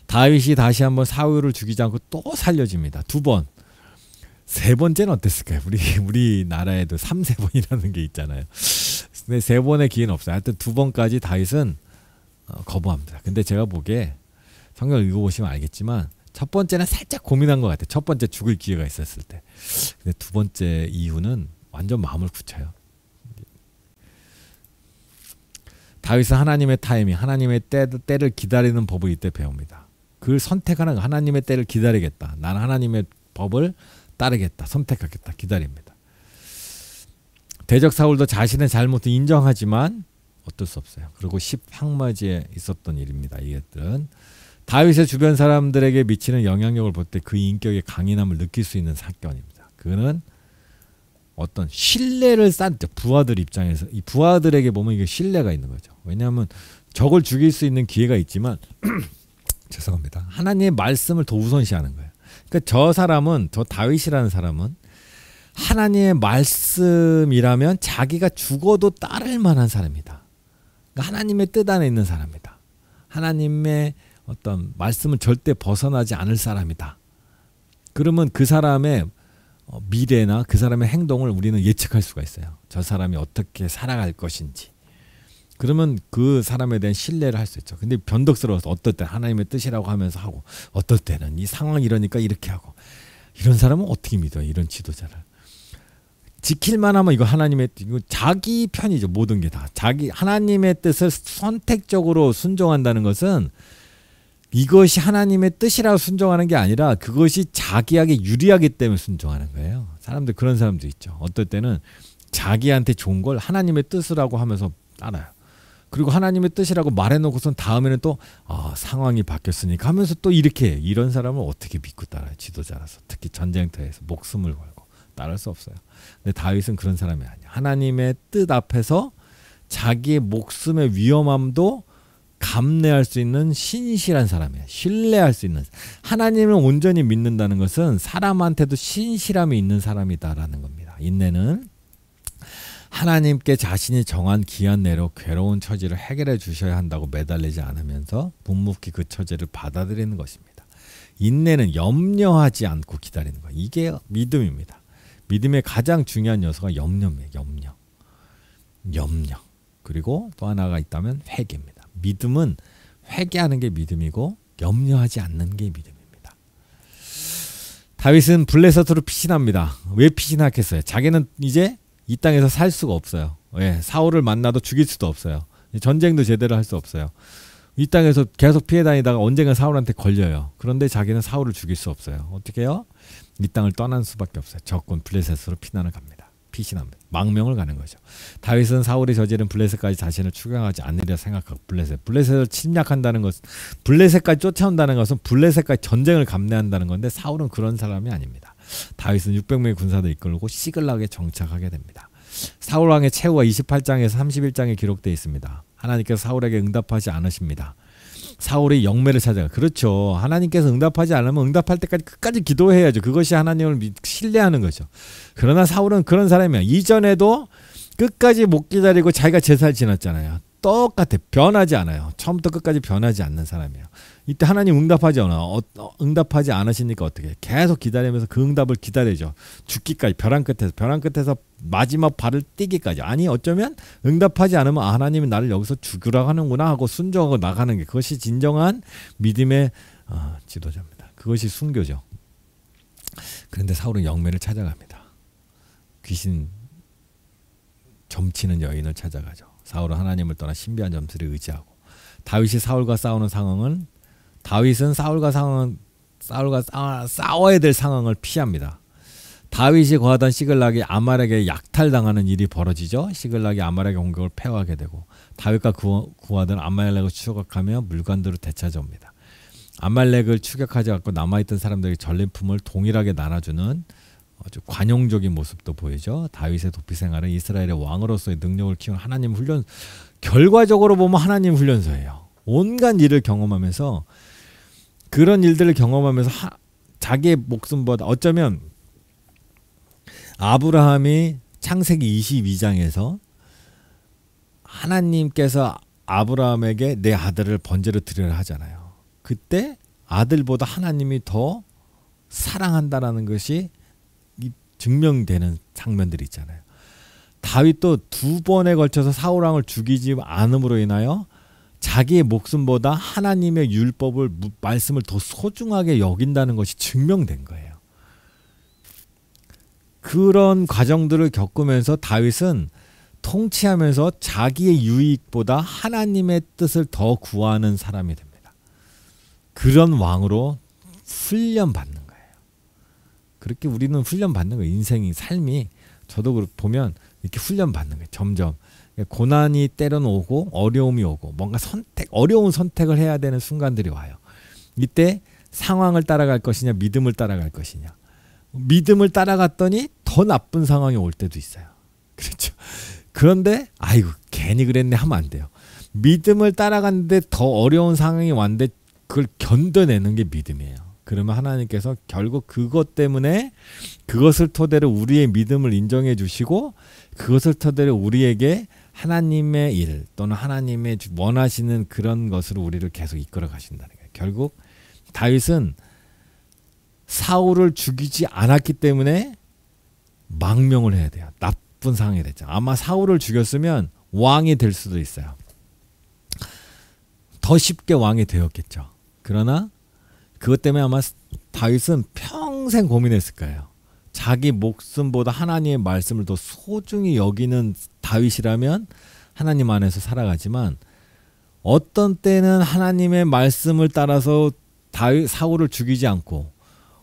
다윗이 다시 한번 사울을 죽이지 않고 또 살려집니다. 2번. 세 번째는 어땠을까요? 우리나라에도 3세번이라는 게 있잖아요. 근데 3번의 기회는 없어요. 하여튼 2번까지 다윗은 거부합니다. 근데 제가 보기에 성경을 읽어보시면 알겠지만 첫 번째는 살짝 고민한 것 같아요. 첫 번째 죽을 기회가 있었을 때. 근데 2번째 이후는 완전 마음을 굳혀요. 다윗은 하나님의 타이밍, 하나님의 때를 기다리는 법을 이때 배웁니다. 그걸 선택하는 거. 하나님의 때를 기다리겠다. 나는 하나님의 법을 따르겠다. 선택하겠다. 기다립니다. 대적 사울도 자신의 잘못을 인정하지만 어쩔 수 없어요. 그리고 10항마지에 있었던 일입니다. 이것들은 다윗의 주변 사람들에게 미치는 영향력을 볼 때 그 인격의 강인함을 느낄 수 있는 사건입니다. 그는 어떤 신뢰를 쌓죠. 부하들 입장에서 이 부하들에게 보면 이게 신뢰가 있는 거죠. 왜냐하면 적을 죽일 수 있는 기회가 있지만 죄송합니다. 하나님의 말씀을 더 우선시하는 거예요. 그러니까 저 다윗이라는 사람은 하나님의 말씀이라면 자기가 죽어도 따를 만한 사람이다. 그러니까 하나님의 뜻 안에 있는 사람이다. 하나님의 어떤 말씀을 절대 벗어나지 않을 사람이다. 그러면 그 사람의 미래나 그 사람의 행동을 우리는 예측할 수가 있어요. 저 사람이 어떻게 살아갈 것인지. 그러면 그 사람에 대한 신뢰를 할 수 있죠. 근데 변덕스러워서 어떨 때 하나님의 뜻이라고 하면서 하고 어떨 때는 이 상황이 이러니까 이렇게 하고 이런 사람은 어떻게 믿어요? 이런 지도자를. 지킬만 하면 이거 이거 자기 편이죠. 모든 게 다. 하나님의 뜻을 선택적으로 순종한다는 것은 이것이 하나님의 뜻이라고 순종하는 게 아니라 그것이 자기에게 유리하기 때문에 순종하는 거예요. 사람들 그런 사람도 있죠. 어떨 때는 자기한테 좋은 걸 하나님의 뜻이라고 하면서 따라요. 그리고 하나님의 뜻이라고 말해놓고선 다음에는 또 상황이 바뀌었으니까 하면서 또 이렇게 해요. 이런 사람을 어떻게 믿고 따라요. 지도자라서. 특히 전쟁터에서 목숨을 걸고 따를 수 없어요. 근데 다윗은 그런 사람이 아니에요. 하나님의 뜻 앞에서 자기의 목숨의 위험함도 감내할 수 있는 신실한 사람이에요. 신뢰할 수 있는. 하나님을 온전히 믿는다는 것은 사람한테도 신실함이 있는 사람이다라는 겁니다. 인내는 하나님께 자신이 정한 기한 내로 괴로운 처지를 해결해 주셔야 한다고 매달리지 않으면서 묵묵히 그 처지를 받아들이는 것입니다. 인내는 염려하지 않고 기다리는 거예요. 이게 믿음입니다. 믿음의 가장 중요한 요소가 염려입니다. 염려. 그리고 또 하나가 있다면 회개입니다. 믿음은 회개하는 게 믿음이고 염려하지 않는 게 믿음입니다. 다윗은 블레셋으로 피신합니다. 왜 피신하겠어요? 자기는 이제 이 땅에서 살 수가 없어요. 왜? 사울을 만나도 죽일 수도 없어요. 전쟁도 제대로 할 수 없어요. 이 땅에서 계속 피해 다니다가 언젠가 사울한테 걸려요. 그런데 자기는 사울을 죽일 수 없어요. 어떻게 해요? 이 땅을 떠난 수밖에 없어요. 적군 블레셋으로 피난을 갑니다. 피신합니다. 망명을 가는 거죠. 다윗은 사울이 저지른 블레셋까지 자신을 추격하지 않으리라 생각하고 블레셋을 침략한다는 것은 블레셋까지 쫓아온다는 것은 블레셋까지 전쟁을 감내한다는 건데 사울은 그런 사람이 아닙니다. 다윗은 600명의 군사들 이끌고 시글락에 정착하게 됩니다. 사울 왕의 최후가 28장에서 31장에 기록되어 있습니다. 하나님께서 사울에게 응답하지 않으십니다. 사울이 영매를 찾아가. 그렇죠. 하나님께서 응답하지 않으면 응답할 때까지 끝까지 기도해야죠. 그것이 하나님을 신뢰하는 거죠. 그러나 사울은 그런 사람이야. 이전에도 끝까지 못 기다리고 자기가 제사를 지냈잖아요. 똑같아. 변하지 않아요. 처음부터 끝까지 변하지 않는 사람이에요. 이때 하나님 응답하지 않아요. 응답하지 않으시니까 어떻게 해? 계속 기다리면서 그 응답을 기다리죠. 죽기까지 벼랑 끝에서 마지막 발을 떼기까지. 아니 어쩌면 응답하지 않으면 하나님이 나를 여기서 죽으라고 하는구나 하고 순종하고 나가는 게 그것이 진정한 믿음의 지도자입니다. 그것이 순교죠. 그런데 사울은 영매를 찾아갑니다. 귀신 점치는 여인을 찾아가죠. 사울은 하나님을 떠나 신비한 점수를 의지하고 다윗이 사울과 싸우는 상황은 다윗은 사울과 싸워야 될 상황을 피합니다. 다윗이 거하던 시글락이 아말렉에 약탈당하는 일이 벌어지죠. 시글락이 아말렉의 공격을 패하게 되고 다윗과 구하던 아말렉을 추격하며 물건들을 되찾아옵니다. 아말렉을 추격하지 않고 남아있던 사람들에게 전리품을 동일하게 나눠주는 아주 관용적인 모습도 보이죠. 다윗의 도피 생활은 이스라엘의 왕으로서의 능력을 키운 하나님 훈련, 결과적으로 보면 하나님 훈련소예요. 온갖 일을 경험하면서 그런 일들을 경험하면서 자기의 목숨보다 어쩌면 아브라함이 창세기 22장에서 하나님께서 아브라함에게 내 아들을 번제로 드리라 하잖아요. 그때 아들보다 하나님이 더 사랑한다라는 것이 증명되는 장면들이 있잖아요. 다윗도 2번에 걸쳐서 사울 왕을 죽이지 않음으로 인하여 자기의 목숨보다 하나님의 율법을 말씀을 더 소중하게 여긴다는 것이 증명된 거예요. 그런 과정들을 겪으면서 다윗은 통치하면서 자기의 유익보다 하나님의 뜻을 더 구하는 사람이 됩니다. 그런 왕으로 훈련받는 거예요. 그렇게 우리는 훈련받는 거예요. 인생이 삶이 저도 보면 이렇게 훈련받는 거예요. 점점 고난이 때로는 오고 어려움이 오고 뭔가 어려운 선택을 해야 되는 순간들이 와요. 이때 상황을 따라갈 것이냐 믿음을 따라갈 것이냐. 믿음을 따라갔더니 더 나쁜 상황이 올 때도 있어요. 그렇죠. 그런데 아이고 괜히 그랬네 하면 안 돼요. 믿음을 따라갔는데 더 어려운 상황이 왔는데 그걸 견뎌내는 게 믿음이에요. 그러면 하나님께서 결국 그것 때문에 그것을 토대로 우리의 믿음을 인정해 주시고 그것을 토대로 우리에게 하나님의 일 또는 하나님의 원하시는 그런 것으로 우리를 계속 이끌어 가신다는 거예요. 결국 다윗은 사울을 죽이지 않았기 때문에 망명을 해야 돼요. 나쁜 상황이 됐죠. 아마 사울을 죽였으면 왕이 될 수도 있어요. 더 쉽게 왕이 되었겠죠. 그러나 그것 때문에 아마 다윗은 평생 고민했을 거예요. 자기 목숨보다 하나님의 말씀을 더 소중히 여기는 다윗이라면 하나님 안에서 살아가지만 어떤 때는 하나님의 말씀을 따라서 사울을 죽이지 않고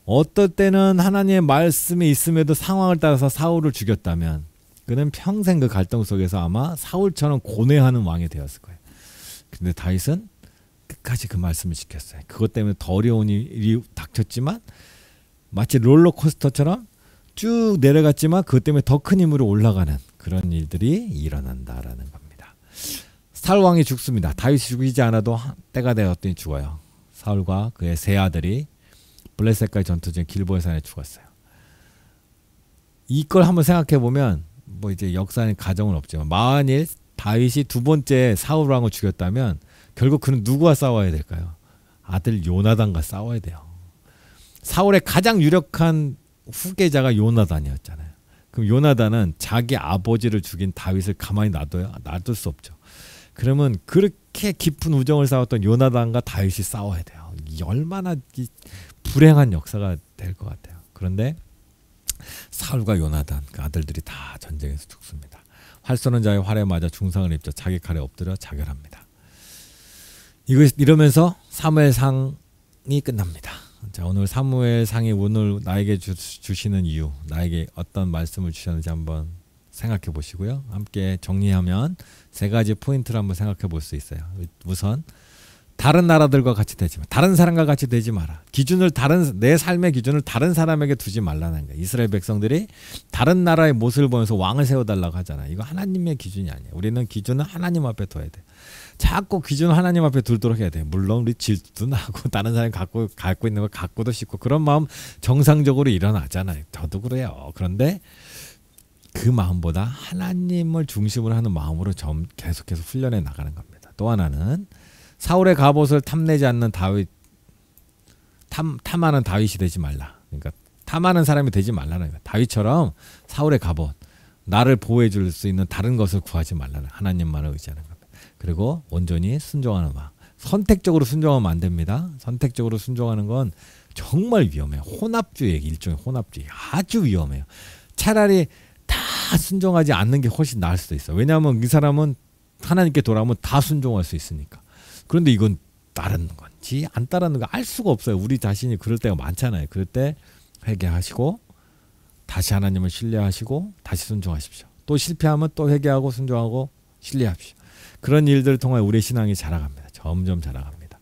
어떨 때는 하나님의 말씀이 있음에도 상황을 따라서 사울을 죽였다면 그는 평생 그 갈등 속에서 아마 사울처럼 고뇌하는 왕이 되었을 거예요. 근데 다윗은 끝까지 그 말씀을 지켰어요. 그것 때문에 더 어려운 일이 닥쳤지만 마치 롤러코스터처럼 쭉 내려갔지만 그것 때문에 더 큰 힘으로 올라가는 그런 일들이 일어난다라는 겁니다. 사울 왕이 죽습니다. 다윗이 죽이지 않아도 때가 되었더니 죽어요. 사울과 그의 세 아들이 블레셋과의 전투 중 길보아 산에 죽었어요. 이걸 한번 생각해 보면 뭐 이제 역사는 가정은 없지만 만일 다윗이 2번째 사울 왕을 죽였다면 결국 그는 누구와 싸워야 될까요? 아들 요나단과 싸워야 돼요. 사울의 가장 유력한 후계자가 요나단이었잖아요. 그럼 요나단은 자기 아버지를 죽인 다윗을 가만히 놔둬요? 놔둘 수 없죠. 그러면 그렇게 깊은 우정을 싸웠던 요나단과 다윗이 싸워야 돼요. 얼마나 불행한 역사가 될 것 같아요. 그런데 사울과 요나단 그 아들들이 다 전쟁에서 죽습니다. 활 쏘는 자의 활에 맞아 중상을 입자 자기 칼에 엎드려 자결합니다. 이러면서 사무엘상이 끝납니다. 자, 오늘 사무엘상이 오늘 나에게 주시는 이유, 나에게 어떤 말씀을 주셨는지 한번 생각해 보시고요. 함께 정리하면 3가지 포인트를 한번 생각해 볼 수 있어요. 우선 다른 나라들과 같이 되지 마. 다른 사람과 같이 되지 마라. 내 삶의 기준을 다른 사람에게 두지 말라는 거예요. 이스라엘 백성들이 다른 나라의 모습을 보면서 왕을 세워달라고 하잖아요. 이거 하나님의 기준이 아니에요. 우리는 기준은 하나님 앞에 둬야 돼요. 자꾸 기준을 하나님 앞에 두도록 해야 돼요. 물론 우리 질투도 나고 다른 사람이 갖고 있는 걸 갖고도 싶고 그런 마음 정상적으로 일어나잖아요. 저도 그래요. 그런데 그 마음보다 하나님을 중심으로 하는 마음으로 계속해서 훈련해 나가는 겁니다. 또 하나는 사울의 갑옷을 탐내지 않는 다윗, 탐하는 다윗이 되지 말라. 그러니까 탐하는 사람이 되지 말라는 거예요. 다윗처럼 사울의 갑옷, 나를 보호해 줄 수 있는 다른 것을 구하지 말라는, 하나님만을 의지하는 겁니다. 그리고 온전히 순종하는 마음. 선택적으로 순종하면 안 됩니다. 선택적으로 순종하는 건 정말 위험해요. 혼합주의, 일종의 혼합주의. 아주 위험해요. 차라리 다 순종하지 않는 게 훨씬 나을 수도 있어요. 왜냐하면 이 사람은 하나님께 돌아오면 다 순종할 수 있으니까. 그런데 이건 따르는 건지 안 따르는 거 알 수가 없어요. 우리 자신이 그럴 때가 많잖아요. 그럴 때 회개하시고 다시 하나님을 신뢰하시고 다시 순종하십시오. 또 실패하면 또 회개하고 순종하고 신뢰하십시오. 그런 일들을 통해 우리의 신앙이 자라갑니다. 점점 자라갑니다.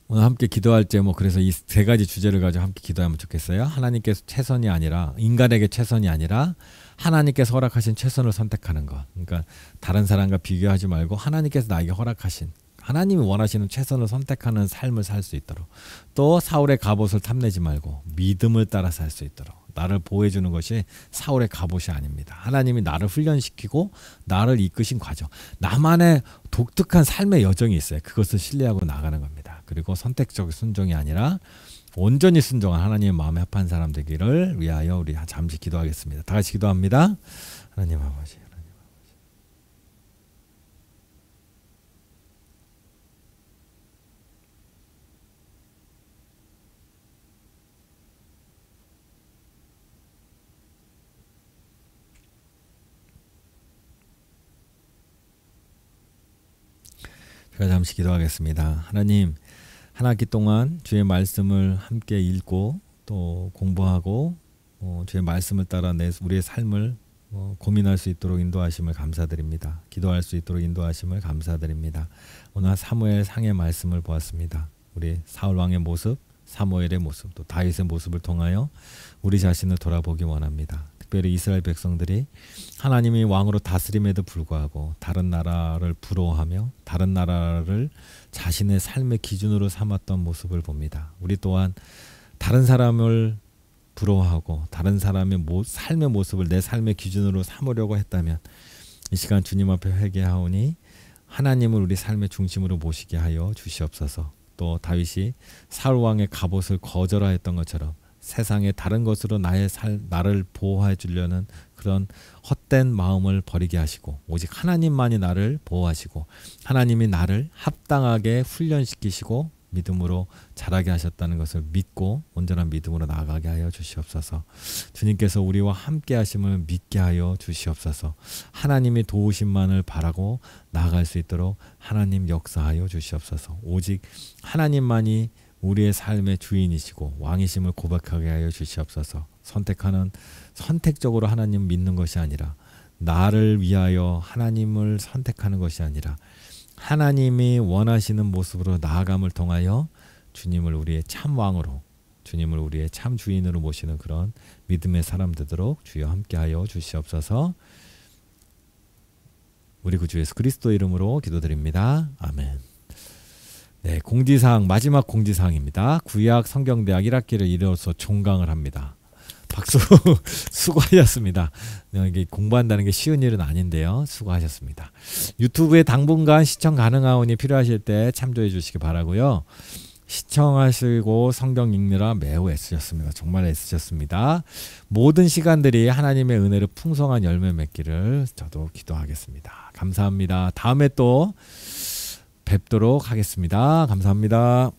오늘 함께 기도할 제목, 그래서 이 세 가지 주제를 가지고 함께 기도하면 좋겠어요. 하나님께서 최선이 아니라, 인간에게 최선이 아니라 하나님께서 허락하신 최선을 선택하는 것. 그러니까 다른 사람과 비교하지 말고 하나님께서 나에게 허락하신, 하나님이 원하시는 최선을 선택하는 삶을 살 수 있도록, 또 사울의 갑옷을 탐내지 말고 믿음을 따라 살 수 있도록, 나를 보호해 주는 것이 사울의 갑옷이 아닙니다. 하나님이 나를 훈련시키고 나를 이끄신 과정, 나만의 독특한 삶의 여정이 있어요. 그것을 신뢰하고 나가는 겁니다. 그리고 선택적 순종이 아니라 온전히 순종한 하나님의 마음에 합한 사람 되기를 위하여 우리 잠시 기도하겠습니다. 다 같이 기도합니다. 하나님 아버지, 제가 잠시 기도하겠습니다. 하나님, 한 학기 동안 주의 말씀을 함께 읽고 또 공부하고 주의 말씀을 따라 우리의 삶을 고민할 수 있도록 인도하심을 감사드립니다. 기도할 수 있도록 인도하심을 감사드립니다. 오늘 사무엘 상의 말씀을 보았습니다. 우리 사울 왕의 모습, 사무엘의 모습, 또 다윗의 모습을 통하여 우리 자신을 돌아보기 원합니다. 특별히 이스라엘 백성들이 하나님이 왕으로 다스림에도 불구하고 다른 나라를 부러워하며 다른 나라를 자신의 삶의 기준으로 삼았던 모습을 봅니다. 우리 또한 다른 사람을 부러워하고 다른 사람의 삶의 모습을 내 삶의 기준으로 삼으려고 했다면 이 시간 주님 앞에 회개하오니 하나님을 우리 삶의 중심으로 모시게 하여 주시옵소서. 또 다윗이 사울 왕의 갑옷을 거절하였던 것처럼 세상의 다른 것으로 나를 보호해 주려는 그런 헛된 마음을 버리게 하시고 오직 하나님만이 나를 보호하시고 하나님이 나를 합당하게 훈련시키시고 믿음으로 자라게 하셨다는 것을 믿고 온전한 믿음으로 나아가게 하여 주시옵소서. 주님께서 우리와 함께 하심을 믿게 하여 주시옵소서. 하나님의 도우심만을 바라고 나아갈 수 있도록 하나님 역사하여 주시옵소서. 오직 하나님만이 우리의 삶의 주인이시고 왕이심을 고백하게 하여 주시옵소서. 선택적으로 하나님 믿는 것이 아니라 나를 위하여 하나님을 선택하는 것이 아니라 하나님이 원하시는 모습으로 나아감을 통하여 주님을 우리의 참 왕으로, 주님을 우리의 참 주인으로 모시는 그런 믿음의 사람 되도록 주여 함께하여 주시옵소서. 우리 구주 예수 그리스도 이름으로 기도드립니다. 아멘. 네, 공지사항, 마지막 공지사항입니다. 구약 성경대학 1학기를 이뤄서 종강을 합니다. 박수. 수고하셨습니다. 이게 공부한다는 게 쉬운 일은 아닌데요. 수고하셨습니다. 유튜브에 당분간 시청 가능하오니 필요하실 때 참조해 주시기 바라고요. 시청하시고 성경 읽느라 매우 애쓰셨습니다. 정말 애쓰셨습니다. 모든 시간들이 하나님의 은혜로 풍성한 열매 맺기를 저도 기도하겠습니다. 감사합니다. 다음에 또 뵙도록 하겠습니다. 감사합니다.